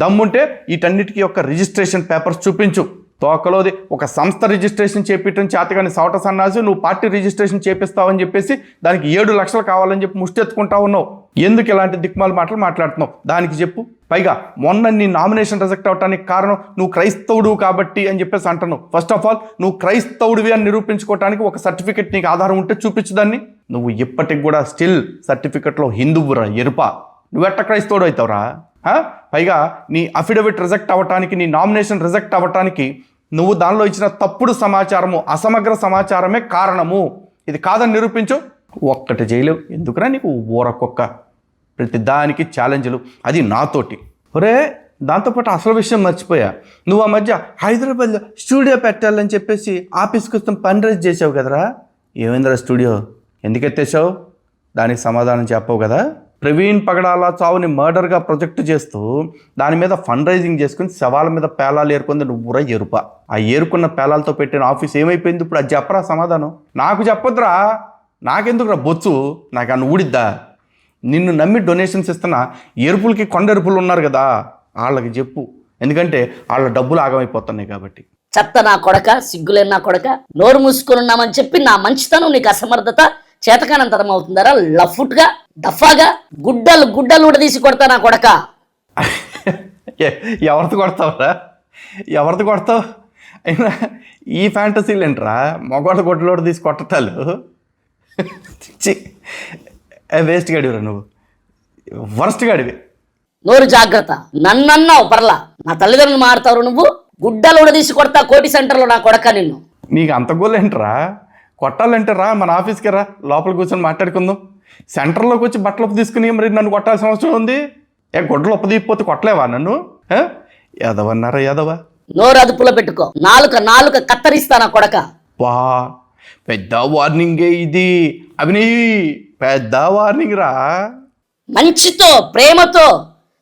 దమ్ముంటే వీటన్నిటికీ యొక్క రిజిస్ట్రేషన్ పేపర్స్ చూపించు. తోకలోది ఒక సంస్థ రిజిస్ట్రేషన్ చేపించడం చేతగాని సవట సన్నాసి నువ్వు పార్టీ రిజిస్ట్రేషన్ చేపిస్తావని చెప్పేసి దానికి 7 లక్షలు కావాలని చెప్పి ముష్టెత్తుకుంటా ఉన్నావు. ఎందుకు ఇలాంటి దిక్మాల మాటలు మాట్లాడుతున్నావు దానికి చెప్పు. పైగా మొన్న నీ నామినేషన్ రిజెక్ట్ అవడానికి కారణం నువ్వు క్రైస్తవుడు కాబట్టి అని చెప్పేసి అంటున్నావు. ఫస్ట్ ఆఫ్ ఆల్ నువ్వు క్రైస్తవుడివి అని నిరూపించుకోవడానికి ఒక సర్టిఫికెట్ నీకు ఆధారం ఉంటే చూపించు దాన్ని. నువ్వు ఇప్పటికి కూడా స్టిల్ సర్టిఫికెట్లో హిందువురా ఎరుప, నువ్వెట్ట క్రైస్తవుడు అవుతావురా? పైగా నీ అఫిడవిట్ రిజెక్ట్ అవ్వటానికి, నీ నామినేషన్ రిజెక్ట్ అవ్వటానికి నువ్వు దానిలో ఇచ్చిన తప్పుడు సమాచారము, అసమగ్ర సమాచారమే కారణము. ఇది కాదని నిరూపించు. ఒక్కటి చేయలేవు. ఎందుకురా నీకు ఊరకొక్క ప్రతి దానికి ఛాలెంజ్లు, అది నాతోటి. ఒరే దాంతోపాటు అసలు విషయం మర్చిపోయా, నువ్వు ఆ మధ్య హైదరాబాద్లో స్టూడియో పెట్టాలని చెప్పేసి ఆఫీస్కి వస్తాం ఫండ్ రైజ్ చేసావు కదరా. ఏమైందిరా స్టూడియో, ఎందుకు ఎత్తేసావు? దానికి సమాధానం చెప్పవు కదా. ప్రవీణ్ పగడాల చావుని మర్డర్గా ప్రొజెక్ట్ చేస్తూ దాని మీద ఫండ్ రైజింగ్ చేసుకుని శవాల మీద పేలాలు ఏరుకుంది నువ్వురా ఎరుప. ఆ ఏరుకున్న పేలాలతో పెట్టిన ఆఫీస్ ఏమైపోయింది ఇప్పుడు? అది చెప్పరా సమాధానం. నాకు చెప్పొద్దురా, నాకెందుకురా బొచ్చు, నాకు అన్న ఊడిద్దా? నిన్ను నమ్మి డొనేషన్స్ ఇస్తున్న ఎరుపులకి కొండెరుపులు ఉన్నారు కదా, వాళ్ళకి చెప్పు. ఎందుకంటే వాళ్ళ డబ్బులు ఆగమైపోతున్నాయి కాబట్టి. చెత్త నా కొడక, సిగ్గులేని నా కొడక, నోరు మూసుకొని ఉన్నామని చెప్పి నా మంచితనం నీకు అసమర్థత చేతకానంతరం అవుతుందారా లఫుట్గా డఫాగా? గుడ్డలు ఉడదీసి కొడతా నా కొడక. ఎవరితో కొడతావురా? ఎవరితో కొడతావు? అయినా ఈ ఫ్యాంటసీలు ఏంట్రా, మగవాళ్ళ గుడ్డలోడు తీసి కొట్టటాలు? వేస్ట్ గాడివిరా నువ్వు, వర్స్ట్ గాడివి. నోరు జాగ్రత్త. నన్నన్నావు పర్లా, నా తల్లిదండ్రులు మారుతావు నువ్వు. గుడ్డలు కూడా తీసి కొడతా కోటి సెంటర్లో నా కొడక నిన్ను. నీకు అంత గోలేంటరా? కొట్టాలంటే రా మన ఆఫీస్కి రా, లోపల కూర్చొని మాట్లాడుకుందాం. సెంటర్లోకి వచ్చి బట్టలు ఉప్పు తీసుకుని మరి నన్ను కొట్టాల్సిన అవసరం ఉంది? గుడ్డలు ఉప్పు తీయకపోతే కొట్టలేవా నన్ను? ఎదవన్నారా ఎదవా? నోరు అదుపులో పెట్టుకో. నాలుక కత్తరిస్తా నా కొడక. వా, పెద్ద వార్నింగే ఇది అభినీ, పెద్ద వార్నింగ్ రా. మంచితో ప్రేమతో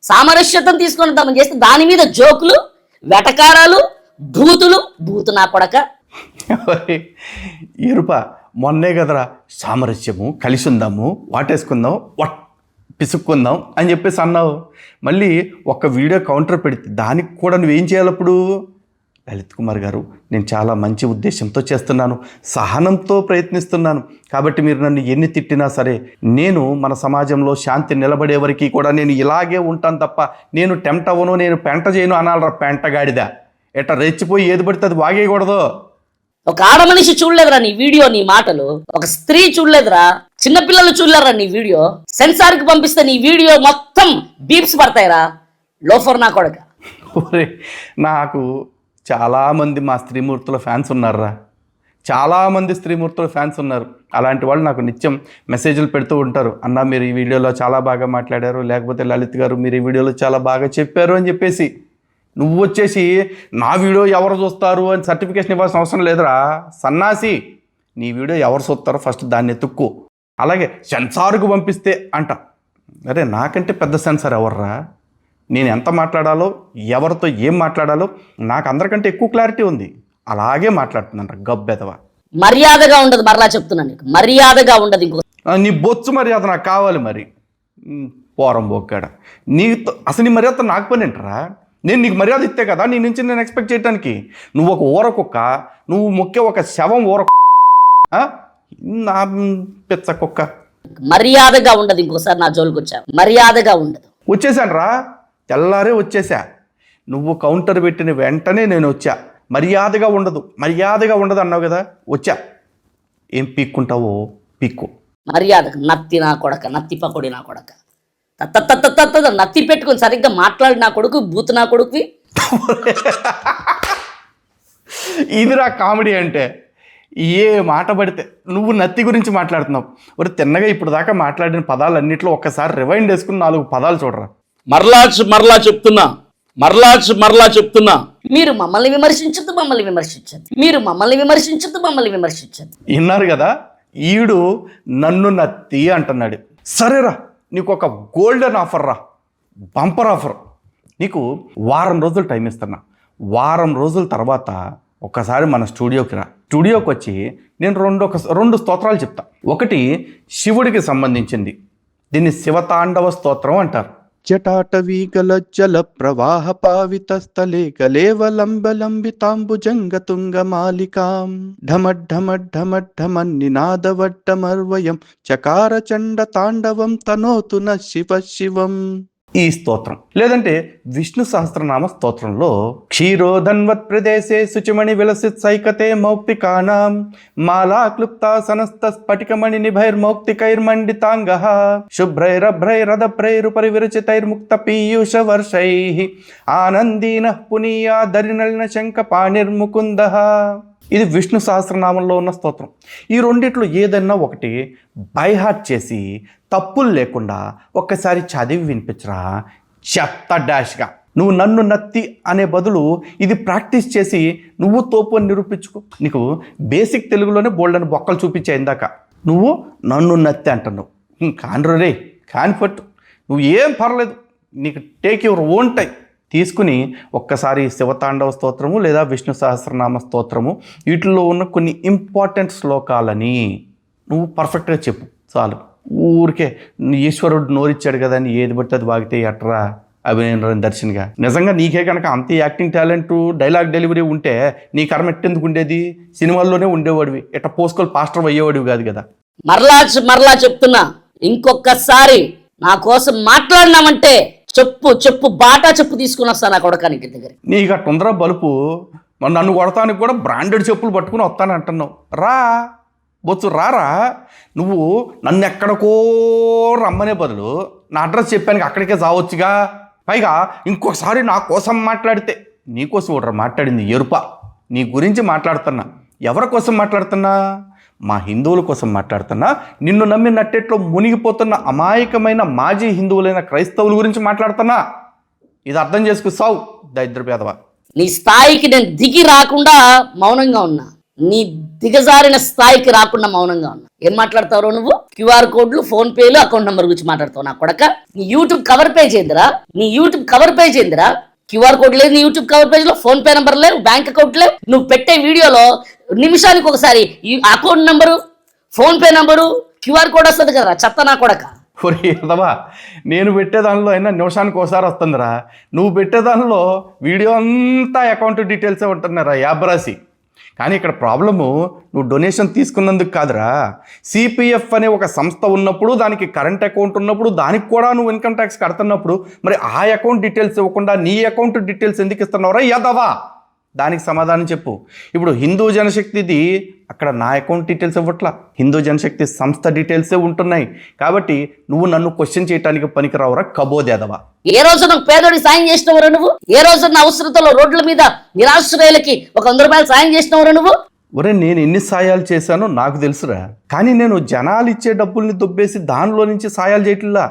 సామరస్యతను తీసుకొని తమను చేస్తే దాని మీద జోకులు, వెటకారాలు, బూతు నా కొడక. ఎరుప మొన్నే కదరా సామరస్యము, కలిసి ఉందాము, వాటేసుకుందాం, పిసుక్కుందాం అని చెప్పేసి అన్నావు. మళ్ళీ ఒక వీడియో కౌంటర్ పెడితే దానికి కూడా నువ్వేం చేయాలప్పుడు? లలిత్ కుమార్ గారు, నేను చాలా మంచి ఉద్దేశంతో చేస్తున్నాను, సహనంతో ప్రయత్నిస్తున్నాను, కాబట్టి మీరు నన్ను ఎన్ని తిట్టినా సరే నేను మన సమాజంలో శాంతి నిలబడే వరకు కూడా నేను ఇలాగే ఉంటాను తప్ప నేను టెంప్ట్ అవ్వను, నేను పెంట చేయను అనాలరా పెంటగాడిదా. ఎట్లా రెచ్చిపోయి ఏది పడితే అది వాగేయకూడదు. ఒక ఆడ మనిషి చూడలేదురా నీ వీడియో, నీ మాటలు. ఒక స్త్రీ చూడలేదురా, చిన్నపిల్లలు చూడలేరా నీ వీడియో. సెన్సార్కి పంపిస్తే నీ వీడియో మొత్తం బీప్స్ పడతాయిరా లోఫర్ నా కొడక. నాకు చాలామంది మా స్త్రీమూర్తుల ఫ్యాన్స్ ఉన్నారా, చాలామంది స్త్రీమూర్తుల ఫ్యాన్స్ ఉన్నారు. అలాంటి వాళ్ళు నాకు నిత్యం మెసేజ్లు పెడుతూ ఉంటారు, అన్న మీరు ఈ వీడియోలో చాలా బాగా మాట్లాడారు, లేకపోతే లలిత్ గారు మీరు ఈ వీడియోలో చాలా బాగా చెప్పారు అని చెప్పేసి. నువ్వు వచ్చేసి నా వీడియో ఎవరు చూస్తారు అని సర్టిఫికేషన్ ఇవ్వాల్సిన అవసరం లేదురా సన్నాసి. నీ వీడియో ఎవరు చూస్తారో ఫస్ట్ దాన్ని ఎత్తుక్కో. అలాగే సెన్సార్కు పంపిస్తే అంట. అరే నాకంటే పెద్ద సెన్సార్ ఎవర్రా? నేను ఎంత మాట్లాడాలో, ఎవరితో ఏం మాట్లాడాలో నాకు అందరికంటే ఎక్కువ క్లారిటీ ఉంది. అలాగే మాట్లాడుతుందంట గబ్బెదవా. మర్యాదగా ఉండదు, మరలా చెప్తున్నాను నీకు, మర్యాదగా ఉండదు. ఇంకో నీ బొచ్చు మర్యాద నాకు కావాలి. మరి పోరం బొక్కాడ నీతో అసలు నీ మర్యాద నాకు పని ఏంటరా? నేను నీకు మర్యాద ఇస్తే కదా నీ నుంచి నేను ఎక్స్పెక్ట్ చేయడానికి. నువ్వు ఒక ఊరకుక్క, నువ్వు మొక్కే ఒక శవం నా పెచ్చ కుక్క. మర్యాదగా ఉండదు. ఇంకోసారి నా జోలికి వచ్చా, మర్యాదగా ఉండదు. వచ్చేసాను రా, తెల్లారే వచ్చేసా. నువ్వు కౌంటర్ పెట్టిన వెంటనే నేను వచ్చా. మర్యాదగా ఉండదు అన్నావు కదా, వచ్చా. ఏం పీక్కుంటావో పీక్కు. మర్యాదగా నత్తి నా కొడక, నత్తి పకోడి నా కొడక. నత్తి పెట్టుకుని సరిగ్గా మాట్లాడి నా కొడుకు, బూత్ నా కొడుకువి. ఇదిరా కామెడీ అంటే. ఏ మాట పడితే నువ్వు నత్తి గురించి మాట్లాడుతున్నావు. మరి తిన్నగా ఇప్పుడు దాకా మాట్లాడిన పదాలన్నింటిలో ఒక్కసారి రివైండ్ వేసుకుని 4 పదాలు చూడరా. మరలా చెప్తున్నా మీరు మమ్మల్ని విమర్శించద్దు. విన్నారు కదా, ఈడు నన్ను నత్తి అంటున్నాడు. సరేరా, నీకు ఒక గోల్డెన్ ఆఫర్ రా, బంపర్ ఆఫర్. నీకు వారం రోజులు టైం ఇస్తున్నా. వారం రోజుల తర్వాత ఒక్కసారి మన స్టూడియోకి రా. స్టూడియోకి వచ్చి నేను రెండు స్తోత్రాలు చెప్తా. ఒకటి శివుడికి సంబంధించింది, దీన్ని శివతాండవ స్తోత్రం అంటారు. జటాటవీగల జల ప్రవాహ పావిత స్థలే కలేవలంబలంబితాంబుజంగతుంగ మాలికాం ఢమఢమఢమఢమన్నినాదవడ్డమర్వయం చకార చండ తాండవం తనోతు న శివ శివం. ఈ స్తోత్రం లేదంటే విష్ణు సహస్రనామ స్తోత్రంలో క్షీరోధన్వత్ ప్రదేశే శుచిమణి విలసిత్ సైకతే మౌక్తికానాం మాలా క్లుప్తా సనస్త స్ఫటికమణి నిభైర్మౌక్తికైర్మండితాంగః శుభ్రైరభ్రైరదభ్రైరుపరి విరచితైర్ముక్త పీయూష వర్షైః ఆనందీనః పునీయా దరినలిన శంఖ పాణిర్ముకుందః. ఇది విష్ణు సహస్రనామంలో ఉన్న స్తోత్రం. ఈ రెండిట్లో ఏదైనా ఒకటి బైహార్ట్ చేసి తప్పులు లేకుండా ఒక్కసారి చదివి వినిపించరా చెత్త డాష్గా. నువ్వు నన్ను నత్తి అనే బదులు ఇది ప్రాక్టీస్ చేసి నువ్వు తోపు అని నిరూపించుకో. నీకు బేసిక్ తెలుగులోనే బోల్డని బొక్కలు చూపించా ఇందాక. నువ్వు నన్ను నత్తి అంటున్నావు. కాన్రు రే కాన్ఫర్ట్, నువ్వు ఏం పర్లేదు, నీకు టేక్ యువర్ ఓన్ టైం తీసుకుని ఒక్కసారి శివతాండవ స్తోత్రము లేదా విష్ణు సహస్రనామ స్తోత్రము వీటిల్లో ఉన్న కొన్ని ఇంపార్టెంట్ శ్లోకాలని నువ్వు పర్ఫెక్ట్గా చెప్పు చాలు. ఊరికే ఈశ్వరుడు నోరిచ్చాడు కదా అని ఏది పడితే అది వాగితే ఎట్రా అభినయం దర్శన్గా. నిజంగా నీకే కనుక అంత యాక్టింగ్ టాలెంట్, డైలాగ్ డెలివరీ ఉంటే నీ కర్మ ఎట్టెందుకు ఉండేది? సినిమాల్లోనే ఉండేవాడివి, ఎట్ట పోస్కోలు పాస్టర్ అయ్యేవాడివి కాదు కదా. మరలా చెప్తున్నా, ఇంకొకసారి నా కోసం మాట్లాడినామంటే చెప్పు బాటా చెప్పు తీసుకుని వస్తాను నా కొడకానికి దగ్గర. నీకు అట్టుందరా బలుపు. నన్ను కొడతానికి కూడా బ్రాండెడ్ చెప్పులు పట్టుకుని వస్తాను అంటున్నావు. రా బొచ్చు రారా. నువ్వు నన్ను ఎక్కడికో రమ్మనే బదులు నా అడ్రస్ చెప్పాను అక్కడికే చావచ్చుగా. పైగా ఇంకొకసారి నా కోసం మాట్లాడితే నీకోసం ఒకరు మాట్లాడింది ఎరుప. నీ గురించి మాట్లాడుతున్నా. ఎవరి కోసం మాట్లాడుతున్నా? మా హిందువుల కోసం మాట్లాడుతున్నా. నిన్ను నమ్మి నట్టేట్లో మునిగిపోతున్న అమాయకమైన మాజీ హిందువులైన క్రైస్తవుల గురించి మాట్లాడుతున్నా. ఇది అర్థం చేసుకు సావు దరిద్ర పేదవా. నీ స్థాయికి నేను దిగి రాకుండా మౌనంగా ఉన్నా, నీ దిగజారిన స్థాయికి రాకుండా మౌనంగా ఉన్నా. ఏం మాట్లాడతావు నువ్వు? క్యూఆర్ కోడ్లు, ఫోన్ పేలు, అకౌంట్ నెంబర్ గురించి మాట్లాడతావు నా కొడక. నీ యూట్యూబ్ కవర్ పేజ్ ఏందిరా? క్యూఆర్ కోడ్ లేదు నీ యూట్యూబ్ కవర్ పేజ్ లో, ఫోన్ పే నెంబర్ లేవు, బ్యాంక్ అకౌంట్ లేవు. నువ్వు పెట్టే వీడియోలో నిమిషానికి ఒకసారి ఈ account number, phone pay number, QR code వస్తుంది కదరా చెత్త నా కొడక. ఒరే ఎదవా, నేను పెట్టే దానిలో అయినా నిమిషానికి ఒకసారి వస్తుందిరా. నువ్వు పెట్టే దానిలో వీడియో అంతా అకౌంట్ డీటెయిల్సే ఉంటున్నారా యాబ్రాసి. కానీ ఇక్కడ ప్రాబ్లము నువ్వు డొనేషన్ తీసుకున్నందుకు కాదురా. సిపిఎఫ్ అనే ఒక సంస్థ ఉన్నప్పుడు, దానికి కరెంట్ అకౌంట్ ఉన్నప్పుడు, దానికి కూడా నువ్వు ఇన్కమ్ ట్యాక్స్ కడుతున్నప్పుడు మరి ఆ అకౌంట్ డీటెయిల్స్ ఇవ్వకుండా నీ అకౌంట్ డీటెయిల్స్ ఎందుకు ఇస్తున్నావురా యాదవా? దానికి సమాధానం చెప్పు. ఇప్పుడు హిందూ జనశక్తిది అక్కడ నా అకౌంట్ డీటెయిల్స్ ఇవ్వట్లా, హిందూ జనశక్తి సంస్థ డీటెయిల్సే ఉంటున్నాయి. కాబట్టి నువ్వు నన్ను క్వశ్చన్ చేయడానికి పనికిరావురా కబోదేదవా. ఏ రోజు నాకు పేదోడికి సాయం చేసినవరా నువ్వు? ఏ రోజు నా అవసరతలో రోడ్ల మీద నిరాశ్రయులకి ఒక 100 రూపాయలు సాయం చేసినవరా నువ్వు? ఒరే నేను ఎన్ని సాయాలు చేశానో నాకు తెలుసురా. కానీ నేను జనాలు ఇచ్చే డబ్బుల్ని దొబ్బేసి దానిలో నుంచి సాయాలు చేయట్లా.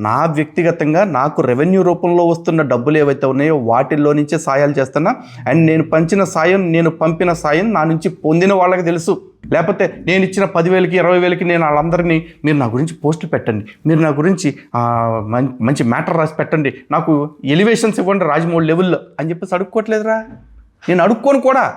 నా వ్యక్తిగతంగా నాకు రెవెన్యూ రూపంలో వస్తున్న డబ్బులు ఏవైతే ఉన్నాయో వాటిల్లో నుంచే సాయాలు చేస్తున్నా. అండ్ నేను పంచిన సాయం, నేను పంపిన సాయం నా నుంచి పొందిన వాళ్ళకి తెలుసు. లేకపోతే నేను ఇచ్చిన 10,000కి 20,000కి నేను వాళ్ళందరినీ మీరు నా గురించి పోస్టులు పెట్టండి, మీరు నా గురించి మంచి మ్యాటర్ రాసి పెట్టండి, నాకు ఎలివేషన్స్ ఇవ్వండి రాజమౌళి లెవెల్లో అని చెప్పేసి అడుక్కోవట్లేదురా. నేను అడుక్కోను కూడా.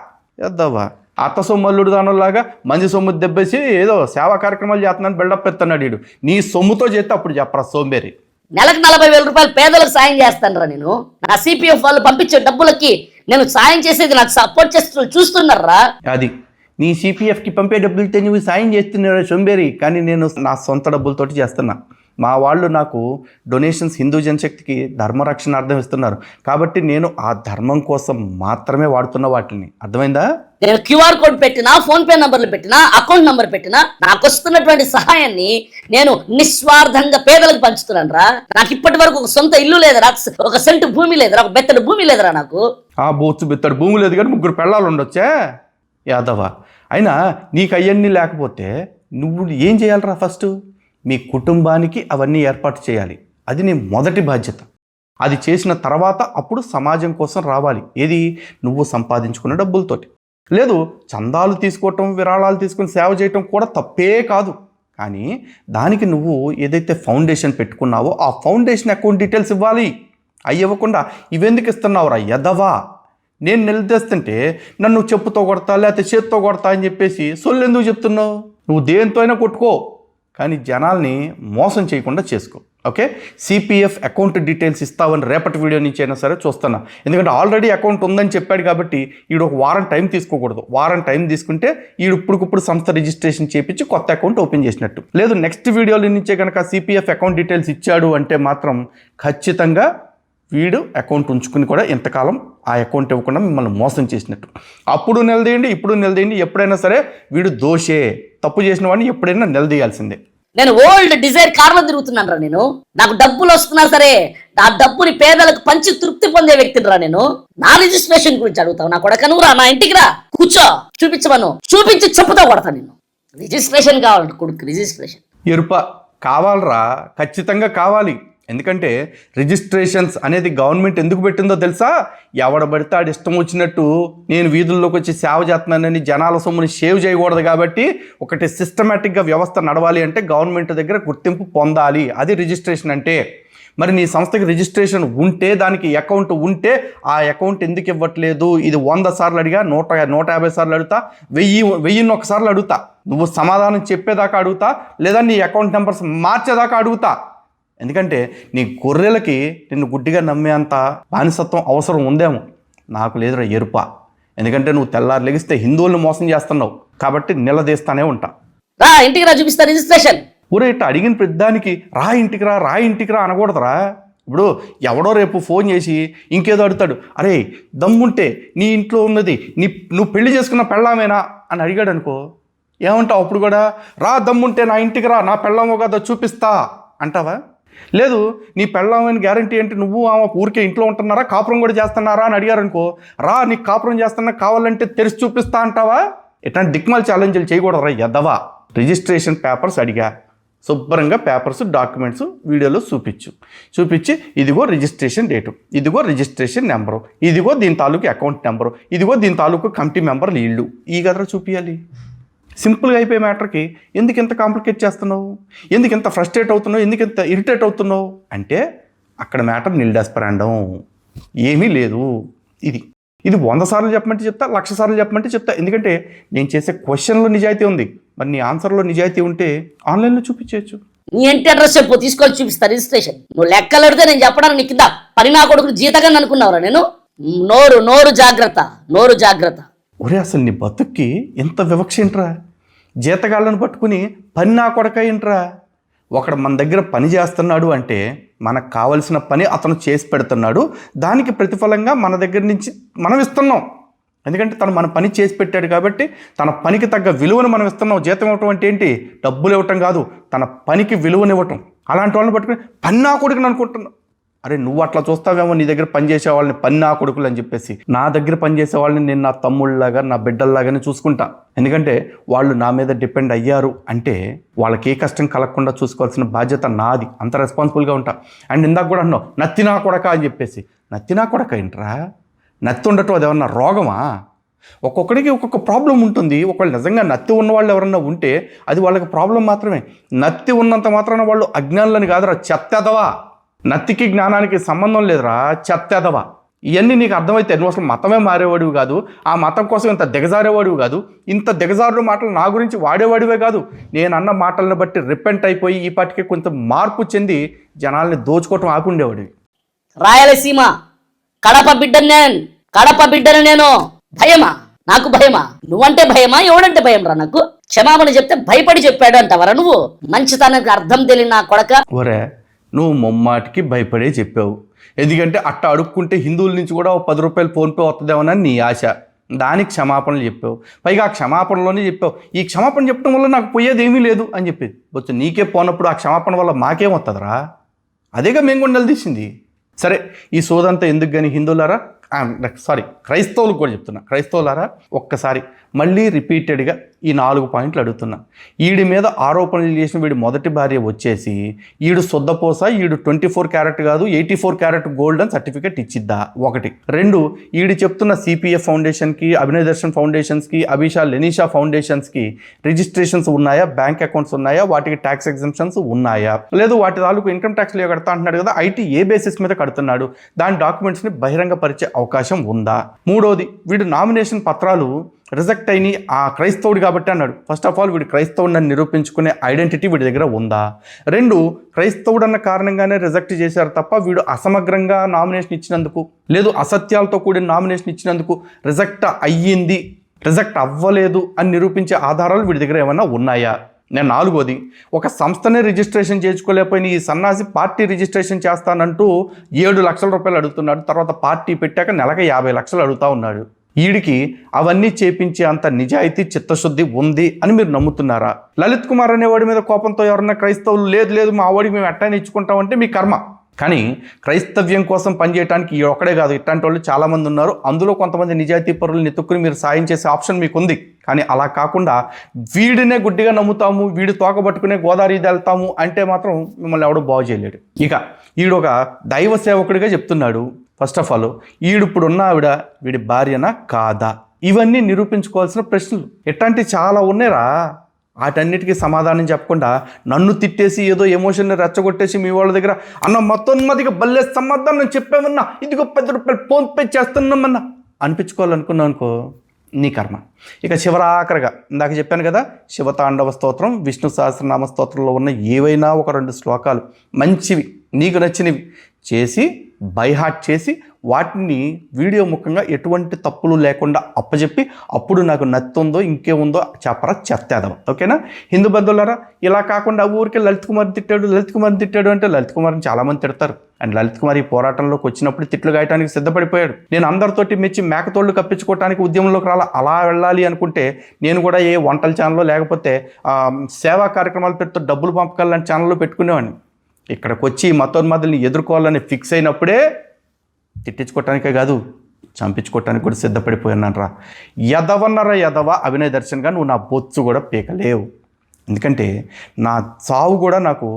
చేద్దావా అత్త సొమ్మల్లుడు దానిలాగా మంచి సొమ్ము దెబ్బేసి ఏదో సేవా కార్యక్రమాలు చేస్తున్నాను బిల్డప్ ఎత్తన్నాడు వీడు. నీ సొమ్ముతో చేస్తే అప్పుడు చెప్పరా సోంబేరి. నెలకు 40,000 రూపాయలు పేదలకు సాయం చేస్తానరా నేను. నా సిపిఎఫ్ వాళ్ళు పంపించే డబ్బులకి నేను సాయం చేసేది, నాకు సపోర్ట్ చేస్తూ చూస్తున్నారా. అది నీ సిపిఎఫ్కి పంపే డబ్బులతో నువ్వు సాయం చేస్తున్నారా సోంబేరి. కానీ నేను నా సొంత డబ్బులతోటి చేస్తున్నా. మా వాళ్ళు నాకు డొనేషన్స్ హిందూ జనశక్తికి ధర్మరక్షణార్థం ఇస్తున్నారు. కాబట్టి నేను ఆ ధర్మం కోసం మాత్రమే వాడుతున్న వాటిని. అర్థమైందా? నేను క్యూఆర్ కోడ్ పెట్టినా, ఫోన్ పే నంబర్లు పెట్టినా, అకౌంట్ నంబర్ పెట్టినా నాకు వస్తున్నటువంటి సహాయాన్ని నేను నిస్వార్థంగా పేదలకు పంచుతున్నాను రా. నాకు ఇప్పటి వరకు ఒక సొంత ఇల్లు లేదురా, ఒక సెంటు భూమి లేదురా, ఒక బెత్తడి భూమి లేదురా నాకు. ఆ బోచ్చు బెత్తడి భూమి లేదు కానీ 3 పెళ్ళాలు ఉండొచ్చే యాదవా. అయినా నీకు అవన్నీ లేకపోతే నువ్వు ఏం చేయాలరా? ఫస్ట్ మీ కుటుంబానికి అవన్నీ ఏర్పాటు చేయాలి. అది నీ మొదటి బాధ్యత. అది చేసిన తర్వాత అప్పుడు సమాజం కోసం రావాలి. ఏది? నువ్వు సంపాదించుకున్న డబ్బులతోటి. లేదు చందాలు తీసుకోవటం, విరాళాలు తీసుకుని సేవ చేయటం కూడా తప్పే కాదు. కానీ దానికి నువ్వు ఏదైతే ఫౌండేషన్ పెట్టుకున్నావో ఆ ఫౌండేషన్ అకౌంట్ డీటెయిల్స్ ఇవ్వాలి. అవి ఇవ్వకుండా ఇవెందుకు ఇస్తున్నావురా యదవా? నేను నిలదీస్తుంటే నన్ను చెప్పుతో కొడతా లేకపోతే చేత్తో కొడతా అని చెప్పేసి సొల్లు ఎందుకు చెప్తున్నావు? నువ్వు దేంతో అయినా కొట్టుకో, కానీ జనాల్ని మోసం చేయకుండా చేసుకో. ఓకే, సిపిఎఫ్ అకౌంట్ డీటెయిల్స్ ఇస్తావని రేపటి వీడియో నుంచి అయినా సరే చూస్తున్నా. ఎందుకంటే ఆల్రెడీ అకౌంట్ ఉందని చెప్పాడు కాబట్టి ఈడు ఒక వారం టైం తీసుకోకూడదు. వారం టైం తీసుకుంటే ఈడు ఇప్పుడుకిప్పుడు సంస్థ రిజిస్ట్రేషన్ చేయించి కొత్త అకౌంట్ ఓపెన్ చేసినట్టు. లేదు నెక్స్ట్ వీడియోలో నుంచే కనుక సిపిఎఫ్ అకౌంట్ డీటెయిల్స్ ఇచ్చాడు అంటే మాత్రం ఖచ్చితంగా వీడు అకౌంట్ ఉంచుకుని కూడా ఎంతకాలం ఆ అకౌంట్ ఇవ్వకుండా మిమ్మల్ని మోసం చేసినట్టు. అప్పుడు నిలదీయండి, ఇప్పుడు నిలదీయండి. ఎప్పుడైనా సరే వీడు దోషే. తప్పు చేసిన వాడిని ఎప్పుడైనా నిలదీయాల్సిందే. నేను ఓల్డ్ డిజైర్ కార్లో తిరుగుతున్నాను రా నేను. నాకు డబ్బులు వస్తున్నా సరే ఆ డబ్బుని పేదలకు పంచి తృప్తి పొందే వ్యక్తిని రా నేను. నా రిజిస్ట్రేషన్ గురించి అడుగుతావు నా కొడక? నువ్వు రా నా ఇంటికి రా, కూర్చో, చూపించమను, చూపించి చెప్పుతో కొడతా నేను. రిజిస్ట్రేషన్ కావాలంట కొడుకు, రిజిస్ట్రేషన్. ఎరుప కావాలరా, ఖచ్చితంగా కావాలి. ఎందుకంటే రిజిస్ట్రేషన్స్ అనేది గవర్నమెంట్ ఎందుకు పెట్టిందో తెలుసా? ఎవడబడితే ఆడు ఇష్టం వచ్చినట్టు నేను వీధుల్లోకి వచ్చి సేవ చేస్తున్నానని జనాల సొమ్ముని సేవ్ చేయకూడదు. కాబట్టి ఒకటి సిస్టమేటిక్గా వ్యవస్థ నడవాలి అంటే గవర్నమెంట్ దగ్గర గుర్తింపు పొందాలి. అది రిజిస్ట్రేషన్ అంటే. మరి నీ సంస్థకి రిజిస్ట్రేషన్ ఉంటే, దానికి అకౌంట్ ఉంటే ఆ అకౌంట్ ఎందుకు ఇవ్వట్లేదు? ఇది 100 సార్లు అడిగా, 150 సార్లు అడుగుతా, 1001 సార్లు అడుగుతా. నువ్వు సమాధానం చెప్పేదాకా అడుగుతా, లేదా నీ అకౌంట్ నెంబర్స్ మార్చేదాకా అడుగుతా. ఎందుకంటే నీ గొర్రెలకి నిన్ను గుడ్డిగా నమ్మేంత బానిసత్వం అవసరం ఉందేమో. నాకు లేదురా ఎరుప. ఎందుకంటే నువ్వు తెల్లారు లెగిస్తే హిందువులను మోసం చేస్తున్నావు కాబట్టి నిలదీస్తానే ఉంటా. రా ఇంటికి రా, చూపిస్తా రిజిస్ట్రేషన్. ఊరే ఇట్లా అడిగిన ప్రతిదానికి రా ఇంటికి రా, రా ఇంటికి రా అనకూడదురా. ఇప్పుడు ఎవడో రేపు ఫోన్ చేసి ఇంకేదో అడుగుతాడు, అరే దమ్ముంటే నీ ఇంట్లో ఉన్నది నువ్వు పెళ్లి చేసుకున్న పెళ్ళామేనా అని అడిగాడు అనుకో, ఏమంటావు? అప్పుడు కూడా రా దమ్ముంటే నా ఇంటికి రా, నా పెళ్ళామో కదా చూపిస్తా అంటావా? లేదు నీ పెళ్ళామని గ్యారంటీ ఏంటి, నువ్వు ఆమె ఊరికే ఇంట్లో ఉంటున్నారా, కాపురం కూడా చేస్తున్నారా అని అడిగారు అనుకో, రా నీకు కాపురం చేస్తున్నా కావాలంటే తెరిచి చూపిస్తా అంటావా? ఇట్లాంటి దిక్మాల ఛాలెంజ్లు చేయకూడదు రా ఎదవా. రిజిస్ట్రేషన్ పేపర్స్ అడిగా, శుభ్రంగా పేపర్స్ డాక్యుమెంట్స్ వీడియోలో చూపించి ఇదిగో రిజిస్ట్రేషన్ డేటు, ఇదిగో రిజిస్ట్రేషన్ నెంబరు, ఇదిగో దీని తాలూకు అకౌంట్ నెంబరు, ఇదిగో దీని తాలూకు కమిటీ మెంబర్లు ఇళ్ళు, ఈ కదరా చూపించాలి. సింపుల్గా అయిపోయే మ్యాటర్కి ఎందుకు ఇంత కాంప్లికేట్ చేస్తున్నావు, ఎందుకు ఇంత ఫ్రస్ట్రేట్ అవుతున్నావు, ఎందుకు ఇంత ఇరిటేట్ అవుతున్నావు అంటే అక్కడ మ్యాటర్ నిల్ డెస్పరాండం, ఏమీ లేదు. ఇది 100 సార్లు చెప్పమంటే చెప్తా, 1,00,000 సార్లు చెప్పమంటే చెప్తా. ఎందుకంటే నేను చేసే క్వశ్చన్లో నిజాయితీ ఉంది, మరి నీ ఆన్సర్లో నిజాయితీ ఉంటే ఆన్లైన్లో చూపించవచ్చు. నీ ఇంటి అడ్రస్ చెప్పు, తీసుకొని చూపిస్తా రిజిస్ట్రేషన్. నువ్వు లెక్కలు అడితే నేను చెప్పడానికి నీ కింద పని నా కొడుకు జీతగా అనుకున్నావురా నేను? నోరు జాగ్రత్త. ఒరే అసలు నీ బతుక్కి ఎంత వివక్ష ఏంట్రా? జీతగాళ్ళను పట్టుకుని పని నా కొడక ఏంట్రా? ఒకడు మన దగ్గర పని చేస్తున్నాడు అంటే మనకు కావలసిన పని అతను చేసి పెడుతున్నాడు, దానికి ప్రతిఫలంగా మన దగ్గర నుంచి మనం ఇస్తున్నాం. ఎందుకంటే తను మన పని చేసి పెట్టాడు కాబట్టి తన పనికి తగ్గ విలువను మనం ఇస్తున్నాం. జీతం ఇవ్వటం అంటే ఏంటి, డబ్బులు ఇవ్వటం కాదు, తన పనికి విలువనివ్వటం. అలాంటి వాళ్ళని పట్టుకుని పని నా కొడుకుని అనుకుంటున్నావు. అరే నువ్వు అట్లా చూస్తావేమో, నీ దగ్గర పనిచేసే వాళ్ళని పని నా కొడుకులు అని చెప్పేసి. నా దగ్గర పనిచేసే వాళ్ళని నేను నా తమ్ముళ్ళలాగా నా బిడ్డల్లాగానే చూసుకుంటా. ఎందుకంటే వాళ్ళు నా మీద డిపెండ్ అయ్యారు అంటే వాళ్ళకి ఏ కష్టం కలగకుండా చూసుకోవాల్సిన బాధ్యత నాది, అంత రెస్పాన్సిబుల్గా ఉంటా. అండ్ ఇందాక కూడా అన్నావు నత్తి నా కొడక అని చెప్పేసి. నత్తి నా కొడక ఏంట్రా? నత్తి ఉండటం అదేమన్నా రోగమా? ఒక్కొక్కడికి ఒక్కొక్క ప్రాబ్లం ఉంటుంది. ఒకళ్ళు నిజంగా నత్తి ఉన్నవాళ్ళు ఎవరన్నా ఉంటే అది వాళ్ళకి ప్రాబ్లం మాత్రమే. నత్తి ఉన్నంత మాత్రాన వాళ్ళు అజ్ఞానులని కాదురా, చెత్తెదవా. నత్తికి జ్ఞానానికి సంబంధం లేదురా, చెత్తెదవా. ఇవన్నీ నీకు అర్థమైతే నువ్వు అసలు మతమే మారేవాడివి కాదు, ఆ మతం కోసం ఇంత దిగజారేవాడివి కాదు, ఇంత దిగజారు మాటలు నా గురించి వాడేవాడివే కాదు. నేను అన్న మాటలను బట్టి రిపెంట్ అయిపోయి ఈ పాటికి కొంత మార్పు చెంది జనాల్ని దోచుకోవటం ఆపి ఉండేవాడివి. రాయలసీమ కడప బిడ్డను నేను. భయమా? నాకు భయమా? నువ్వంటే భయమా? ఎవడంటే భయం రా నాకు? క్షమాపణ చెప్తే భయపడి చెప్పాడు అంటావరా నువ్వు? మంచితనానికి అర్థం తెలియని నా కొడక. ఒరే నువ్వు మొమ్మాటికి భయపడే చెప్పావు. ఎందుకంటే అట్ట అడుక్కుంటే హిందువుల నుంచి కూడా 10 రూపాయలు ఫోన్పే వస్తుందేమోనని నీ ఆశ. దానికి క్షమాపణలు చెప్పావు. పైగా ఆ క్షమాపణలోనే చెప్పావు ఈ క్షమాపణ చెప్పడం వల్ల నాకు పోయేది ఏమీ లేదు అని చెప్పేది. వచ్చి నీకే పోనప్పుడు ఆ క్షమాపణ వల్ల మాకేమొస్తుందిరా? అదేగా మేము కూడా నిలదీసింది. సరే ఈ సోదంతా ఎందుకు కానీ హిందువులారా, క్రైస్తవులకు కూడా చెప్తున్నా, క్రైస్తవులారా ఒక్కసారి మళ్ళీ రిపీటెడ్గా ఈ 4 పాయింట్లు అడుగుతున్నా. ఈడి మీద ఆరోపణలు చేసిన వీడి మొదటి భార్య వచ్చేసి ఈడు శుద్ధపోస, ఈడు 24 క్యారెట్ కాదు 84 క్యారెట్ గోల్డ్ అని సర్టిఫికేట్ ఇచ్చిద్దా? 1. 2, ఈడు చెప్తున్న సిపిఎఫ్ ఫౌండేషన్కి, అభినయ్ దర్శన్ ఫౌండేషన్స్కి, అభిషా లెనిషా ఫౌండేషన్స్కి రిజిస్ట్రేషన్స్ ఉన్నాయా, బ్యాంక్ అకౌంట్స్ ఉన్నాయా, వాటికి ట్యాక్స్ ఎగ్జంప్షన్స్ ఉన్నాయా, లేదు వాటి తాలూకు ఇన్కమ్ ట్యాక్స్లో కడతా అంటున్నాడు కదా, ఐటీ ఏ బేసిస్ మీద కడుతున్నాడు, దాని డాక్యుమెంట్స్ని బహిరంగపరిచే అవకాశం ఉందా? 3వది, వీడు నామినేషన్ పత్రాలు రిజెక్ట్ అయినాయి ఆ క్రైస్తవుడు కాబట్టి అన్నాడు. ఫస్ట్ ఆఫ్ ఆల్ వీడు క్రైస్తవుడిని నిరూపించుకునే ఐడెంటిటీ వీడి దగ్గర ఉందా? 2, క్రైస్తవుడు అన్న కారణంగానే రిజెక్ట్ చేశారు తప్ప వీడు అసమగ్రంగా నామినేషన్ ఇచ్చినందుకు, లేదు అసత్యాలతో కూడిన నామినేషన్ ఇచ్చినందుకు రిజెక్ట్ అయ్యింది, రిజెక్ట్ అవ్వలేదు అని నిరూపించే ఆధారాలు వీడి దగ్గర ఏమైనా ఉన్నాయా? నేను 4వది, ఒక సంస్థనే రిజిస్ట్రేషన్ చేసుకోలేకపోయిన ఈ సన్నాసి పార్టీ రిజిస్ట్రేషన్ చేస్తానంటూ 7 లక్షల రూపాయలు అడుగుతున్నాడు. తర్వాత పార్టీ పెట్టాక నెలకు 50 లక్షలు అడుగుతా ఉన్నాడు. వీడికి అవన్నీ చేపించే అంత నిజాయితీ చిత్తశుద్ధి ఉంది అని మీరు నమ్ముతున్నారా? లలిత్ కుమార్ అనేవాడి మీద కోపంతో ఎవరన్నా క్రైస్తవులు లేదు మా వాడికి మేము ఎట్టైనా ఇచ్చుకుంటామంటే మీ కర్మ. కానీ క్రైస్తవ్యం కోసం పనిచేయడానికి ఈ ఒక్కడే కాదు, ఇట్లాంటి వాళ్ళు చాలామంది ఉన్నారు. అందులో కొంతమంది నిజాయితీ పరులను ఎత్తుక్కుని మీరు సాయం చేసే ఆప్షన్ మీకు ఉంది. కానీ అలా కాకుండా వీడినే గుడ్డిగా నమ్ముతాము, వీడి తోకబట్టుకునే గోదావరి వెళ్తాము అంటే మాత్రం మిమ్మల్ని ఎవడో బాగు చేయలేడు. ఇక ఈడొక దైవ సేవకుడిగా చెప్తున్నాడు. ఫస్ట్ ఆఫ్ ఆల్ ఈడిప్పుడున్న ఆవిడ వీడి భార్యనా కాదా? ఇవన్నీ నిరూపించుకోవాల్సిన ప్రశ్నలు ఎట్లాంటివి చాలా ఉన్నాయిరా. వాటన్నిటికీ సమాధానం చెప్పకుండా నన్ను తిట్టేసి ఏదో ఎమోషన్ని రెచ్చగొట్టేసి మీ వాళ్ళ దగ్గర అన్న మొట్టమొదటిగా భలే సమాధానం చెప్పామన్నా, ఇదిగో 10 రూపాయలు ఫోన్పే చేస్తున్నామన్నా అనిపించుకోవాలనుకున్నావు అనుకో, నీ కర్మ. ఇక చివరాఖరిగా ఇందాక చెప్పాను కదా, శివతాండవ స్తోత్రం, విష్ణు సహస్రనామ స్తోత్రంలో ఉన్న ఏవైనా ఒక 2 శ్లోకాలు మంచివి నీకు నచ్చినవి చేసి బైహార్ట్ చేసి వాటిని వీడియో ముఖంగా ఎటువంటి తప్పులు లేకుండా అప్పచెప్పి అప్పుడు నాకు నత్తుందో ఇంకేముందో చెప్పరా చెత్తేదం. ఓకేనా హిందూ బంధువులారా? ఇలా కాకుండా ఊరికే లలిత్ కుమార్ తిట్టాడు అంటే లలిత్ కుమార్ని చాలామంది తిడతారు. అండ్ లలిత్ కుమార్ ఈ పోరాటంలోకి వచ్చినప్పుడు తిట్లు గాయటానికి సిద్ధపడిపోయాడు. నేను అందరితోటి మెచ్చి మేకతోళ్ళు కప్పించుకోవడానికి ఉద్యమంలోకి అలా వెళ్ళాలి అనుకుంటే నేను కూడా ఏ వంటల ఛానల్లో లేకపోతే సేవా కార్యక్రమాలు పెడుతూ డబ్బులు పంపకాలు లాంటి ఛానల్లో పెట్టుకునేవాడిని. ఇక్కడికి వచ్చి మతోన్మాదుల్ని ఎదుర్కోవాలని ఫిక్స్ అయినప్పుడే తిట్టించుకోవటానికే కాదు, చంపించుకోవటానికి కూడా సిద్ధపడిపోయినాను రా. ఎదవన్నరా ఎదవ అభినయ్ దర్శన్గా నువ్వు నా బొచ్చు కూడా పీకలేవు. ఎందుకంటే నా చావు కూడా నాకు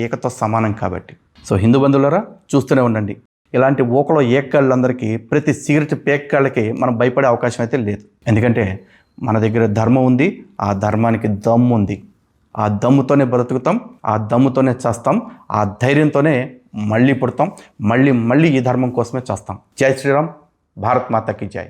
ఏకతో సమానం కాబట్టి. సో హిందూ బంధువులరా, చూస్తూనే ఉండండి. ఇలాంటి ఊకలో ఏకాళ్ళందరికీ, ప్రతి సిగరెట్ పేకాళ్ళకి మనం భయపడే అవకాశం అయితే లేదు. ఎందుకంటే మన దగ్గర ధర్మం ఉంది, ఆ ధర్మానికి దమ్ము ఉంది. ఆ దమ్ముతోనే బ్రతుకుతాం, ఆ దమ్ముతోనే చేస్తాం, ఆ ధైర్యంతోనే మళ్ళీ పుడతాం, మళ్ళీ ఈ ధర్మం కోసమే చేస్తాం. జై శ్రీరామ్, భారత్ మాతాకి జై.